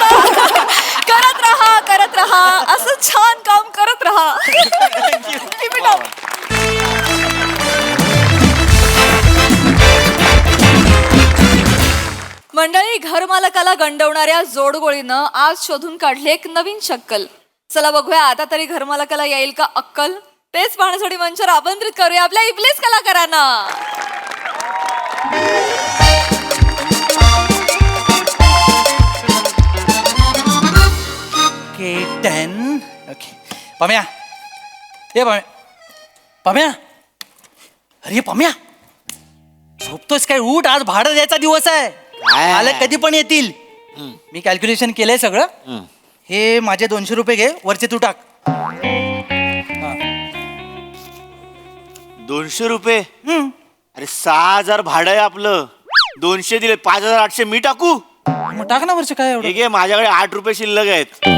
करत राहा, करत राहा, असं छान काम करत राहा. Keep it up. मंडळी, घरमालकाला गंडवणाऱ्या जोडगोळीनं आज शोधून काढली एक नवीन शक्कल. चला बघूया आता तरी घरमालकाला येईल का अक्कल. तेच पाहण्यासाठी मंचावर आमंत्रित करूया आपल्या इबलीस कलाकारांना. ओके 10. ओके पम्या, ये पम्या, अरे पम्या, झोपतोस काय? उठ, आज भाडं द्यायचा दिवस आहे. आलं कधी पण येतील. मी कॅल्क्युलेशन केलंय सगळं. हे माझे 200 रुपये घे, वरचे तू टाक. 200 रुपये? अरे 6,000 भाडं आहे आपलं. 200 दिले, 5,800 मी टाकू? मग टाक ना वरचे. काय एवढं? हे घे, माझ्याकडे 8 रुपये शिल्लक आहेत.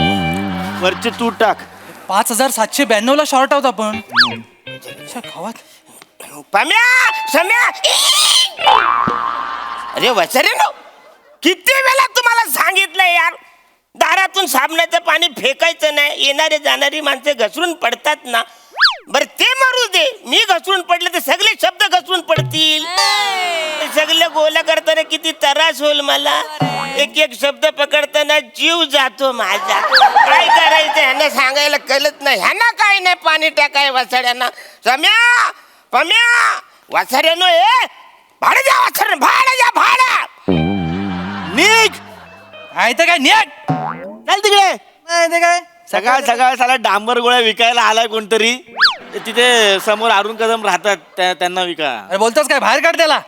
वरचे तू टाक. 5,792 ला शॉर्ट आहोत आपण. अच्छा, गावात पम्या, सम्या. अरे वसरे नो, किती वेळा तुम्हाला सांगितलं यार, दारातून साबणाचं पाणी फेकायचं नाही. येणारे जाणारी माणसं घसरून पडतात ना. बरं ते मारू दे, मी घसरून पडले तर सगळे शब्द घसरून पडतील. सगळे गोला करताना किती त्रास होईल मला. एक एक शब्द पकडताना जीव जातो माझा. काय करायचं ह्यांना सांगायला कळत नाही. ह्यांना काय नाही पाणी टाकाय वासाड्यांना. सम्या, पम्या, वासाड्यानो, ए भाडं द्या, वासाड्या भाडं द्या, भाडं. निघ, आहे तर काय निघ. चल तिकडे. नाही ते काय सकाळ सकाळ साला डांबर गोळ्या विकायला आलाय कोणतरी. ते तिथे समोर अरुण कदम राहतात, त्यांना विका. अरे बोलतोस काय? बाहेर काढ त्याला.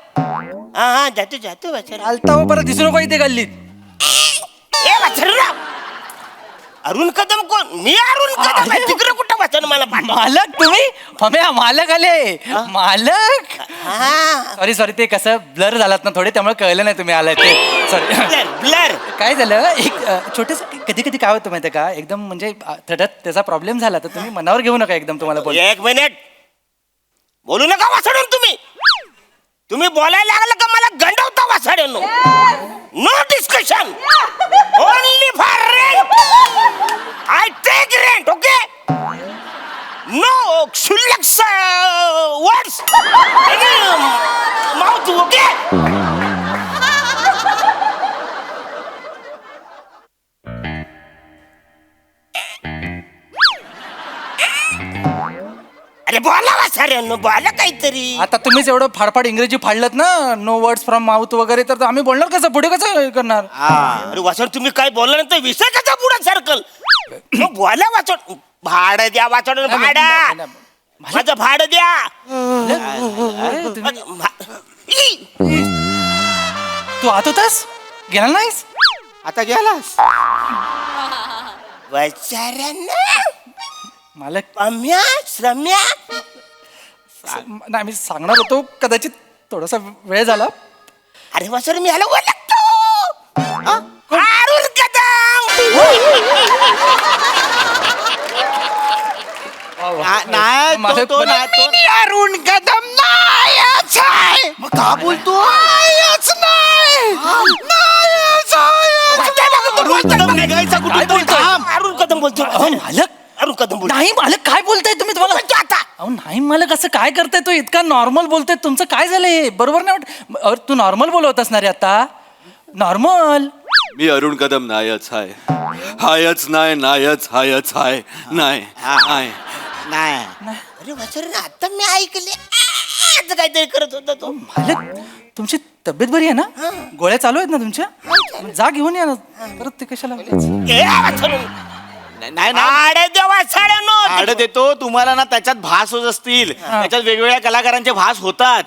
हा हा, जातो जातो वासर. चालता हो, परत दिसू नको इथे गल्लीत. ए वासरराव, अरुण कदम कोण? मी अरुण कदम आहे. तिकडे कुठं वाचन मला पाठव. मालक तुम्ही? पम्या, मालक आले. मालक, सॉरी सॉरी, ते कसं ब्लर झालात ना थोडे, त्यामुळे कळलं नाही तुम्ही आलाय ते. सॉरी. ब्लर. काय झालं, एक छोटस कधी कधी काय होतं माहितीये का, एकदम म्हणजे थोड्यात त्याचा प्रॉब्लेम झाला तर तुम्ही मनावर घेऊ नका एकदम. तुम्हाला बोल. एक मिनिट बोलू नका वासडून. तुम्ही बोलायला लागलं का मला गंडवता वासाड्यानो. No discussion, only for rent. I take rent, okay. No क्षुल्लक वर्ड्स माउथ, ओके. अरे बोला वासाड्यानो, बोला काहीतरी. आता तुम्हीच एवढं फाडफाड इंग्रजी फाडलत ना, नो वर्ड्स फ्रॉम माउथ वगैरे, तर आम्ही बोलणार कसं? पुढे कसं करणार? अरे वासड, तुम्ही काय बोलला नाही तर विषय कसा पुढे सरकल. मग बोला वासड. भाडं द्या वासड, भाडं. माझं भाडं द्या. अरे, तू आत होतास? गेला नाहीस? आता गेलास? वाचाऱ्यांना मालक, पम्या, श्रम्या. नाही मी सांगणार होतो, कदाचित थोडासा वेळ झाला. अरे वासड, मी ह्याला ओळखतो. अरुण कदम. नाही, मालक, तो नाही, तो मी अरुण कदम नाहीच आहे. मग का बोलतो? नाहीच नाही. नाहीच आहे. निघायचा कुठे? काय बोलतोय? अरुण कदम बोलतो. मालक, अरुण कदम बोलतो. नाही मालक, काय बोलताय तुम्ही? तुम्हाला बोलतो आता. अहो नाही मालक, असं काय करताय? तो इतका नॉर्मल बोलतोय. तुमचं काय झालंय? बरोबर नाही वाटत. अरे तू नॉर्मल बोलवत असणार आहे आता. नॉर्मल. मी अरुण कदम नायच हाय. हायच नाही, नायच हायच हाय. नाही हाय. नाही. अरे वासर, आता मी ऐकले. आज काहीतरी करत होता तो. मालक, तुमची तब्येत बरी आहे ना? गोळ्या चालू आहेत ना तुमच्या? जा घेऊन या ना. परत ते कशाला? ए वासर, नाही भाडं द्या वासड्यानो. भाडं देतो तुम्हाला ना. त्याच्यात भास होत असतील, त्याच्यात वेगवेगळ्या कलाकारांचे भास होतात.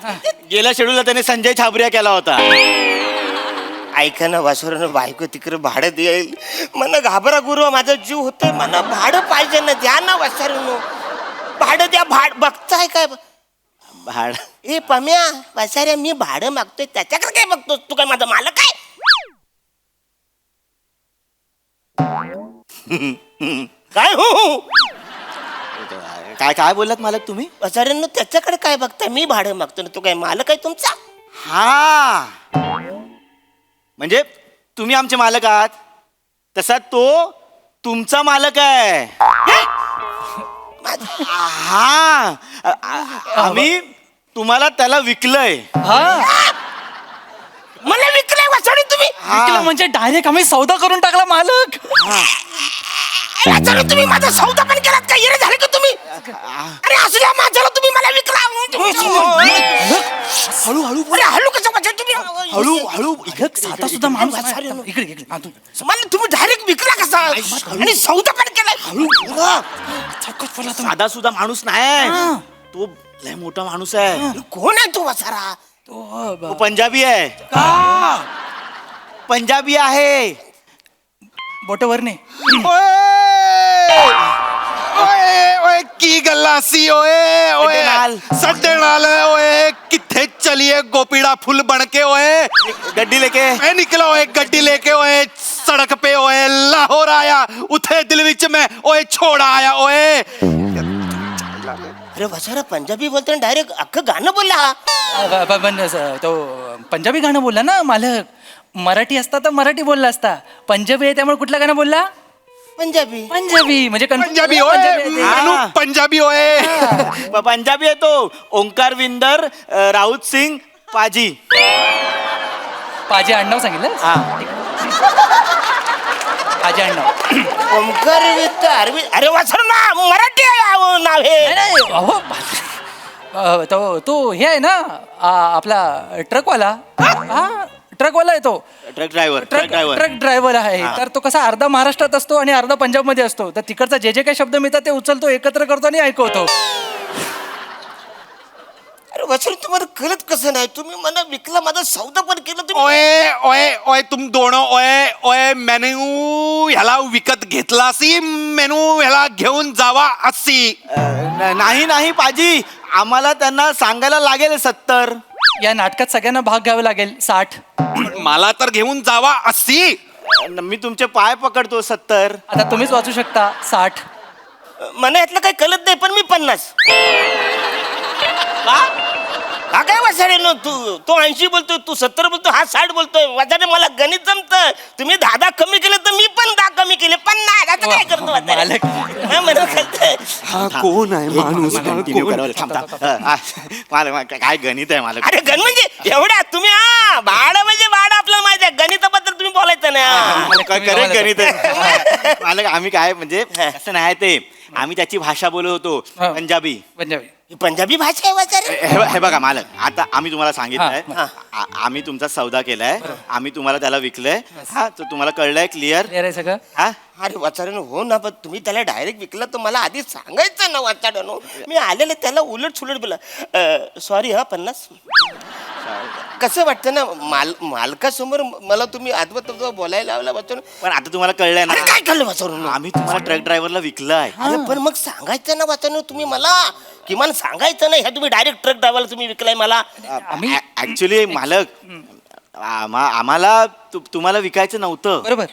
गेल्या शेड्यूलला त्याने संजय छाबरिया केला होता. ऐका ना वासुरानं, बायको तिकडे भाडं देईल. मला घाबरा गुरु, माझा जीव होतोय. मला भाडं पाहिजे ना, द्या ना वासुरानं. भाडं द्या. बघताय काय? भाड ए पम्या, वासाऱ्या, मी भाडं मागतोय, त्याच्याकडे काय बघतोस तू? काय माझा मालक काय? काय हो? काय काय बोललात मालक तुम्ही? वासाऱ्यांनो, त्याच्याकडे काय बघताय? मी भाडं मागतो ना, तू काय मालक आहे तुमचा? हा, म्हणजे तुम्ही आमचे मालक आहात, तसा तो तुमचा मालक आहे. हा, आम्ही तुम्हाला त्याला विकलंय. मला विकलंय वासरे तुम्ही विकलं म्हणजे डायरेक्ट आम्ही सौदा करून टाकला मालक. वासरे तुम्ही माझा सौदा पण केलात का? येणे झाले का तुम्ही? अरे असल्या माझ्याला तुम्ही मला विकला. हळूहळू अरे हळू कसं वाचन तुम्ही? हळू साधा सुद्धा माणूस आहे. इकडे इकडे हा, तू. मला तुम्ही डायरेक्ट विकला कसा? आणि सौदा पण केलाय. साधा सुद्धा माणूस नाही तो लय मोठा माणूस आहे. कोण आहे तू वसारा? तो पंजाबी आहे. पंजाबी आहे. बोटवर ने ਓਏ ਕੀ ਗੱਲਾਂ ਸੀ ਓਏ ਓਏ ਨਾਲ। ਸਾਡੇ ਨਾਲ ਓਏ ਕਿੱਥੇ ਚਲੀਏ ਗੋਪੀੜਾ ਫੁੱਲ ਬਣ ਕੇ ਓਏ गड्डी लेके ਮੈਂ ਨਿਕਲਾ ਓਏ ਗੱਡੀ ਲੈ ਕੇ ਓਏ ਸੜਕ पे ਓਏ ਲਾਹੌਰ ਆਇਆ ਉੱਥੇ ਦਿਲ ਵਿੱਚ ਮੈਂ ਓਏ ਛੋੜ ਆਇਆ ਓਏ अरे वसारा पंजाबी बोलतो डायरेक्ट अख्खं गाणं बोलला हा. पण तो पंजाबी गाणं बोलला ना मालक. मराठी असता तर मराठी बोलला असता. पंजाबी आहे त्यामुळे कुठलं गाणं बोलला? पंजाबी. पंजाबी म्हणजे पंजाबी ओए ਮੈਨੂੰ पंजाबी ओए पंजाबी आहे तो ओंकार विंदर राऊत सिंग पाजी. पाजी आडनाव सांगितलं. पाजी आडनाव. ओमकार वित्त अरविंद. अरे वसारा ना मराठी आहे नाव हे. नाही, अहो तो हे आहे ना आपला ट्रकवाला. हा ट्रकवाला आहे तो. ट्रक ड्रायव्हर ट्रक ड्रायव्हर आहे. तर तो कसा अर्धा महाराष्ट्रात असतो आणि अर्धा पंजाबमध्ये असतो. तर तिकडचा जे जे काही शब्द मिळतात ते उचलतो, एकत्र करतो आणि ऐकवतो. अरे वसारा तुम्हाला कळत कसं नाही? तुम्ही मला विकला, माझा सौदा पण केला तुम्ही. ओए ओए ओए तुम दोनों ओए ओए मैंने ह्याला विकत घेतला असी मेनू ह्याला घेऊन जावा असी नाही नाही पाजी आम्हाला त्यांना सांगायला लागेल 70. या नाटकात सगळ्यांना भाग घ्यावा लागेल 60. मला तर घेऊन जावा असी मी तुमचे पाय पकडतो 70. आता तुम्हीच वाचू शकता 60. मला यातलं काही कळत नाही पण मी 50. हा काय वसारे नो तू? तो 80 बोलतोय, तू 70 बोलतोय, हा 60 बोलतोय. वसारे मला गणित जमतं. तुम्ही 10 कमी केलं तर मी पण 10 कमी केले. 50 आता काय करतो वसारे? मालक. हा, मला कळतंय. हा कोण आहे माणूस मला काय गणित आहे मला. अरे गण म्हणजे एवढ्या तुम्ही भाड म्हणजे भाड आपल्याला माहिती आहे. गणिताबद्दल तुम्ही बोलायचं ना. करेक्ट गणित आहे. मला आम्ही काय म्हणजे असं नाही ते आम्ही त्याची भाषा बोलत होतो पंजाबी. पंजाबी ही पंजाबी भाषा आहे वसारे. हे बघा मालक आता आम्ही तुम्हाला सांगितलंय आम्ही तुमचा सौदा केलाय आम्ही तुम्हाला त्याला विकलंय. हा तर तुम्हाला कळलंय क्लिअर. क्लिअर आहे सगळं. हा अरे वाचाड्यानो हो ना, पण तुम्ही त्याला डायरेक्ट विकलं तर मला आधी सांगायचं ना वाचाड्यानो. मी आलेलं त्याला उलट सुलट बोला. सॉरी हा 50. कसं वाटतं ना मालकासमोर मला तुम्ही आजवत बोलायला लावला वाचाडून. पण आता तुम्हाला कळलंय ना अरे काय कळलं वाचाडून? आम्ही तुम्हाला ट्रक ड्रायव्हरला विकलंय. अरे पण मग सांगायचं ना वाचाडून तुम्ही मला. किमान सांगायचं ना. ह्या तुम्ही डायरेक्ट ट्रक ड्रायव्हरला तुम्ही विकलाय मला. ऍक्च्युली मालक आम्हाला तुम्हाला विकायचं नव्हतं बरोबर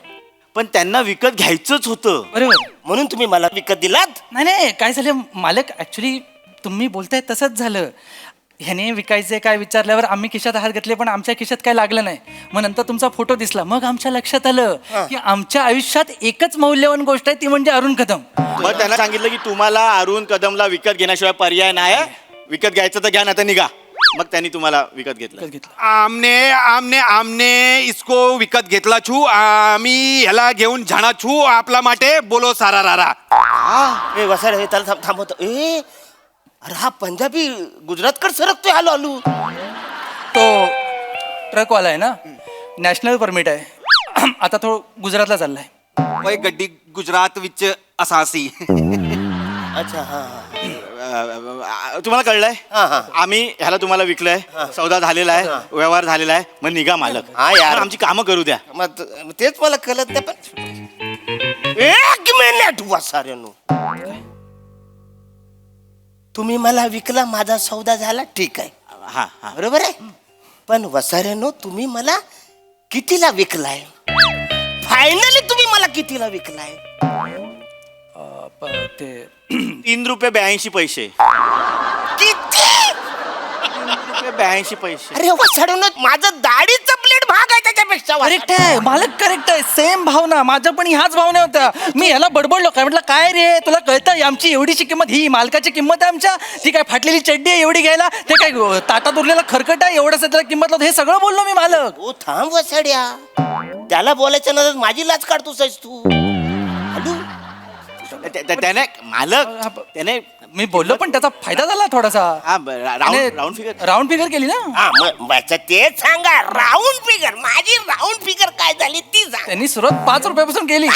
पण त्यांना विकत घ्यायचंच होतं. बरोबर. म्हणून तुम्ही मला विकत दिलात. नाही काय झालं मालक, ऍक्च्युली तुम्ही बोलताय तसंच झालं. ह्याने विकायचे काय विचारल्यावर आम्ही खिशात हात घातले पण आमच्या खिशात काय लागलं नाही. मग नंतर तुमचा फोटो दिसला, मग आमच्या लक्षात आलं की आमच्या आयुष्यात एकच मौल्यवान गोष्ट आहे, ती म्हणजे अरुण कदम. मग त्यांना सांगितलं की तुम्हाला अरुण कदमला विकत घेण्याशिवाय पर्याय नाही. विकत घ्यायचं तर घ्या ना तर निघा. मग त्यांनी तुम्हाला विकत घेतलं. आमने आमने आमने इसको विकत घेतला छू आम्ही ह्याला घेऊन जाणार छू आपला माटे बोलो सारा रारा. ए वसाडे त्याला थांबवतो. अरे हा पंजाबी गुजरातकडे सरकतोय. आलो आलो. तो ट्रकवाला आहे ना, नॅशनल परमिट आहे. आता तो गुजरातला चाललाय. ओए गड्डी गुजरात विच असासी. अच्छा हा तुम्हाला कळलंय. हा. आम्ही ह्याला तुम्हाला विकलंय. सौदा झालेला आहे, व्यवहार झालेला आहे. मग निघा मालक. हा यार. आमची कामं करू द्या. मग तेच मला कळत नाही. पण 1 मिनिट वसाऱ्यानो, तुम्ही मला विकला, माझा सौदा झाला, ठीक आहे. हा बरोबर आहे. पण वसाऱ्यानो तुम्ही मला कितीला विकलाय? फायनली तुम्ही मला कितीला विकलाय? ते 3 रुपये 82 पैसे. किती? 3 रुपये 82 पैसे. अरे वसाडून माझं दाढीचं प्लेट भाग आहे त्याच्यापेक्षा करेक्ट आहे मालक, करेक्ट आहे. सेम भावना माझ्या पण ह्याच भावना होत्या. मी ह्याला बडबडलो काय म्हटलं, काय रे तुला कळतं आमची एवढीची किंमत, ही मालकाची किंमत आहे आमच्या, ती काय फाटलेली चड्डी आहे एवढी घ्यायला, ते काय ताटात उरलेला खरकट आहे एवढंच त्याला किंमत लावतो, हे सगळं बोललो मी मालक. ओ थांब वसाड्या, त्याला बोलायच्या नंतर माझी लाच काढतोस तू. त्याने मालक त्याने मी बोललो पण त्याचा फायदा झाला थोडासा. राऊंड फिगर राऊंड फिगर केली ना. हा मग तेच सांगा, राऊंड फिगर, माझी राऊंड फिगर काय झाली ती सांग. त्यांनी सुरुवात 5 रुपयापासून केली.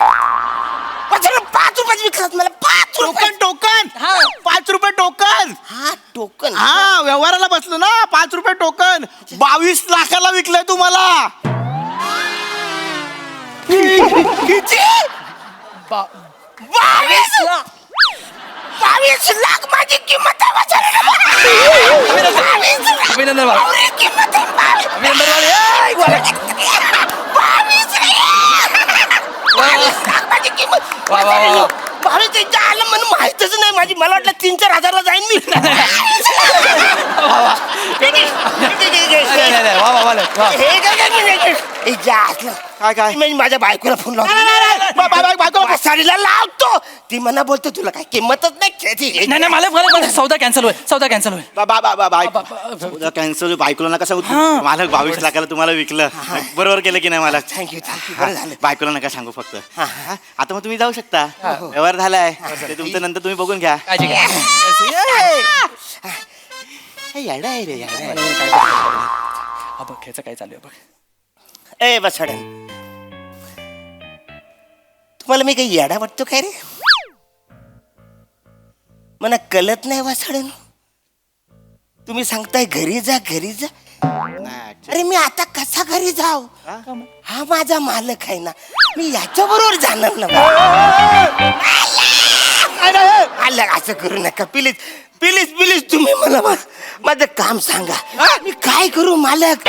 5 रुपयात विकलात मला, 5 रुपये. टोकन 5 रुपये टोकन. हा टोकन. हा व्यवहाराला बसलो ना, 5 रुपये टोकन. 22 लाखाला विकलंय तुम्हाला. किती? 22 लाख माझी किंमत आहे वसाड्या. 22 लाख. अभिनंदन बाबा. एवढी किंमत आहे 22. अभिनंदन बाबा. 22 लाख माझी किंमत. वा, वा, वा. 22 त्यांच्या आलं म्हणून माहितच नाही माझी, मला वाटलं 3-4 हजारला जाईन मी. वा वा मालक वा. हे काय हे जा असलं. काय? मी माझ्या बायकोला फोन लावतो, साडीला लावतो, ती म्हणा बोलतो तुला काय किंमतच नाही. नाही मालक मालक सौदा कॅन्सल होईल, सौदा कॅन्सल होईल. कॅन्सल बायकोला नका सांगू. मालक 22 लाखाला तुम्हाला विकलं. बरोबर केलं की नाही मालक? थँक्यू बरं झालं. बायकोला नका सांगू फक्त. आता मग तुम्ही जाऊ शकता, व्यवहार झालाय. ते तुमचं नंतर तुम्ही बघून घ्या. काळजी घ्या. येडा आहे रे, येडा आहे. बघ ह्याचं काय चालू आहे बघ. ए बसाडन, तुम्हाला मी काही येडा वाटतो काय रे? मला कळत नाही वासाडन. तुम्ही सांगताय घरी जा घरी जा. अरे मी आता कसा घरी जाऊ? हा माझा मालक आहे ना, मी याच्या बरोबर जाणार ना. मालक असं करू नका प्लीज प्लीज प्लीज. तुम्ही मला माझं काम सांगा, मी काय करू मालक?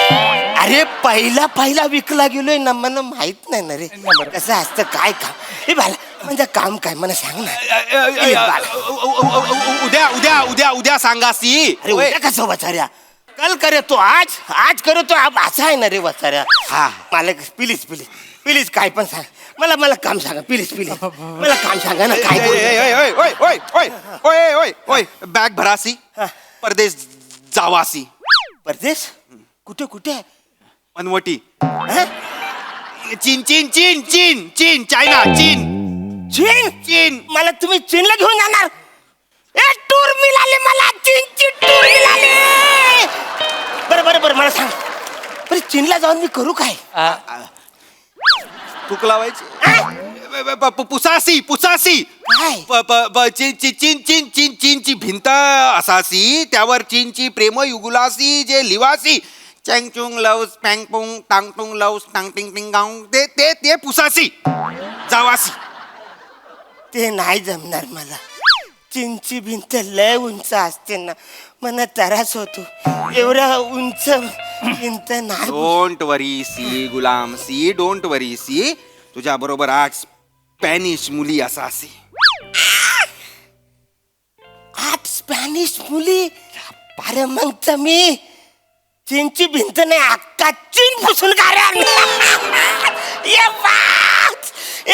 अरे पहिला विकला गेलोय ना, मला माहित नाही ना रे कसं असतं काय काम. हे बाला म्हणजे काम काय मला सांग ना. उद्या उद्या उद्या उद्या सांगा सी. अरे उद्या कसं वचाऱ्या, कल करे तो आज करो तो असं आहे ना रे वचाऱ्या. हा मालक प्लीज प्लीज प्लीज काय पण सांग मला, मला काम सांगा प्लीज प्लीज. मला काम सांगा ना काय करू? बॅग भरासी, परदेश जावासी. परदेश कुठे कुठे? मनवटी. हं? चीन चीन चीन चीन चीन चायना चीन. चीन चीन मला तुम्ही चीनला घेऊन जाणार? ए टूर मिळाले मला, चीनची टूर मिळाली. बरं मला सांग, बरं चीनला जाऊन मी करू काय? थूक लावायची. पुसासी पुसासी. काय? चीनची भिंत असासी, त्यावर चीनची प्रेम युगुलासी जे लिवासी. चँगचुंग लव्स पँगपुंग टांगटुंग लव्स टांग टिंग टिंग गांग. ते पुसासी जावासी. ते नाही जमणार मला. चीनची भिंत लय उंच असते ना, मला त्रास होतो. एवढा उंच भिंत नाही. डोंट वरी सी गुलाम सी, डोंट वरी सी. तुझ्या बरोबर आज स्पॅनिश मुली असासी. 8 स्पॅनिश मुली? अरे मग तर मी चीनची भिंत नाही, अक्का चीन पुसून काढणार. ये बात. ए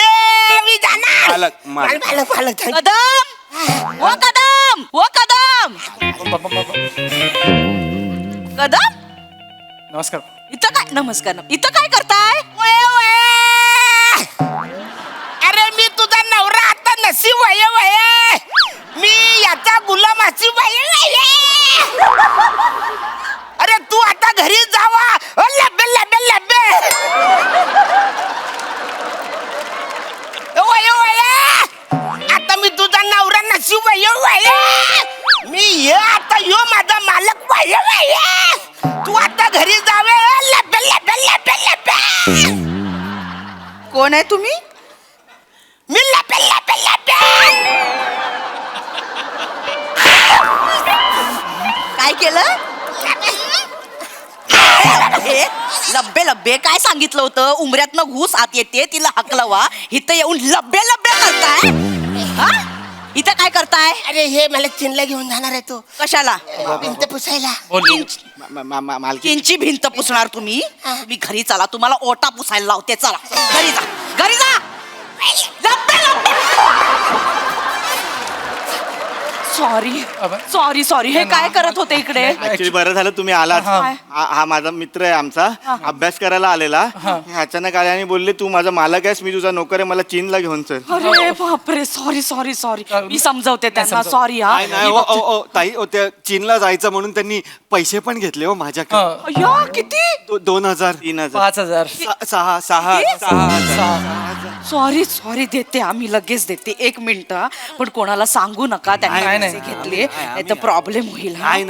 मी जाणार. मालक कदम ओ कदम ओ कदम कदम. नमस्कार. इथं काय नमस्कार? इथं काय करताय? अरे मी तुझा नवरा आता नसी वय मी याचा गुलामाची वय. अरे तू आता घरी जावा. लब्बे लब्बे लब्बे. आता मी तुझा नवरा नसी वय. मी ये आता यो माझा मालक वय. तू आता घरी जावे. लब्बे लब्बे लब्बे लब्बे. कोण आहे तुम्ही? मी लब्बे लब्बे लब्बे. काय केलं? हे लब्बे लब्बे काय सांगितलं होतं? उमऱ्यातनं घुस आत येते, तिला हकलवा. इथं येऊन लब्बे लब्बे करताय? हा? इथे काय करताय? अरे हे मला चीनला घेऊन जाणार आहे तो कशाला? भिंत पुसायला. मालकी चीनची भिंत पुसणार तुम्ही? मी घरी चला, तुम्हाला ओटा पुसायला लावते. चला घरी जा, घरी जा. सॉरी हे काय करत होते इकडे? ऍक्च्युली बरं झालं तुम्ही आलात. हा माझा मित्र आहे आमचा, अभ्यास करायला आलेला. अचानक आले आणि बोलले तू माझा मालक आहेस, मी तुझा नोकर आहे, मला चीनला घेऊन चल. अरे बापरे, सॉरी मी समजवते त्यांना. सॉरी हा. नाही ओ ताई त्या चीनला जायचं म्हणून त्यांनी पैसे पण घेतले हो माझ्याकडे. अय्या, किती? 2000 3000 5000 सॉरी देते, आम्ही लगेच देते. 1 मिनिट हा. पण कोणाला सांगू नका त्यांनी पैसे घेतले, नाही तर प्रॉब्लेम होईल. नाही.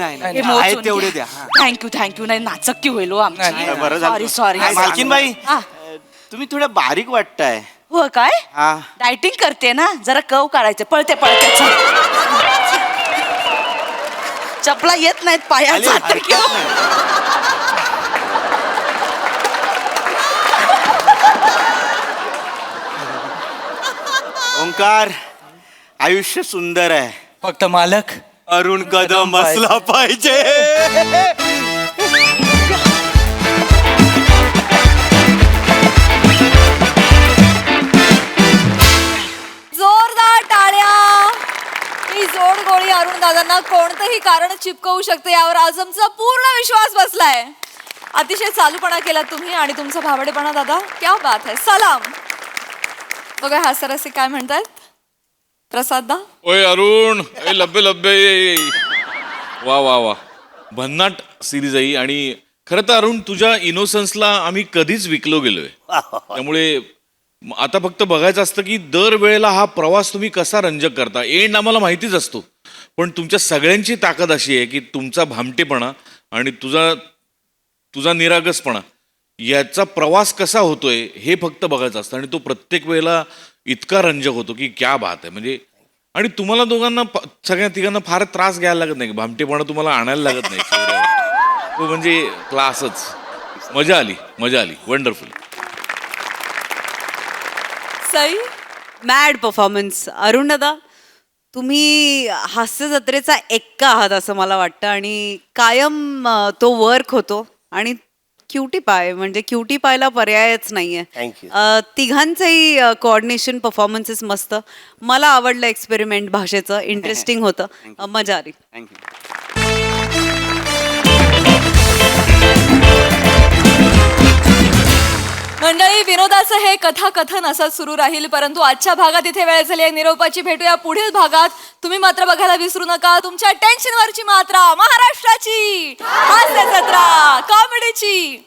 आहेत तेवढे द्या. थँक्यू. नाही नाचक्की होईल हो आमची. बरं झालं. सॉरी. मालकीनबाई तुम्ही थोड्या बारीक वाटताय. हो काय? हा. डायटिंग करते ना, जरा कव काढायचे. पळते चपला येत नाहीत पायात. ओंकार, आयुष्य सुंदर आहे, फक्त मालक अरुण कदम बसला पाहिजे. जोरदार टाळ्या. ही जोडगोळी अरुण दादांना कोणतंही कारण चिपकवू शकते यावर आज आमचा पूर्ण विश्वास बसलाय. अतिशय चालूपणा केला तुम्ही आणि तुमचा भावडेपणा दादा, क्या बात है. सलाम. बघा हास्यरसिक काय म्हणतात. प्रसाद दा. ओय अरुण, ए लब्बे लब्बे. वा वा वा, भन्नाट सिरीज आहे. आणि खरं तर अरुण, तुझ्या इनोसन्सला आम्ही कधीच विकलो गेलोय. त्यामुळे आता फक्त बघायचं असतं की दर वेळेला हा प्रवास तुम्ही कसा रंजक करता. एंड आम्हाला माहितीच असतो, पण तुमच्या सगळ्यांची ताकद अशी आहे की तुमचा भामटेपणा आणि तुझा निरागसपणा याचा प्रवास कसा होतोय हे फक्त बघायचं असतं. आणि तो प्रत्येक वेळेला इतका रंजक होतो की क्या बात आहे. म्हणजे आणि तुम्हाला दोघांना सगळ्या तिघांना फार त्रास घ्यायला लागत नाही. भामटेपणा तुम्हाला आणायला लागत नाही चेहऱ्यावर. तो म्हणजे क्लासच. मजा आली. Wonderful. Sai. Mad performance. Arun दादा, तुम्ही हास्य जत्रेचा एक्का आहात असं मला वाटतं आणि कायम तो वर्क होतो. आणि क्युटी पाय म्हणजे क्युटी पायला पर्यायच नाहीये. तिघांचंही कोऑर्डिनेशन परफॉर्मन्सेस मस्त. मला आवडलं एक्सपेरिमेंट भाषेचं. इंटरेस्टिंग होतं. मजा आली. मंडळी, विनोदाचं हे कथाकथन असं सुरू राहील, परंतु आजच्या भागात इथे वेळ झाली आहे निरोपाची. भेटूया पुढील भागात. तुम्ही मात्र बघायला विसरू नका तुमच्या टेन्शनवरची मात्रा, महाराष्ट्राची हास्य जत्रा, कॉमेडीची.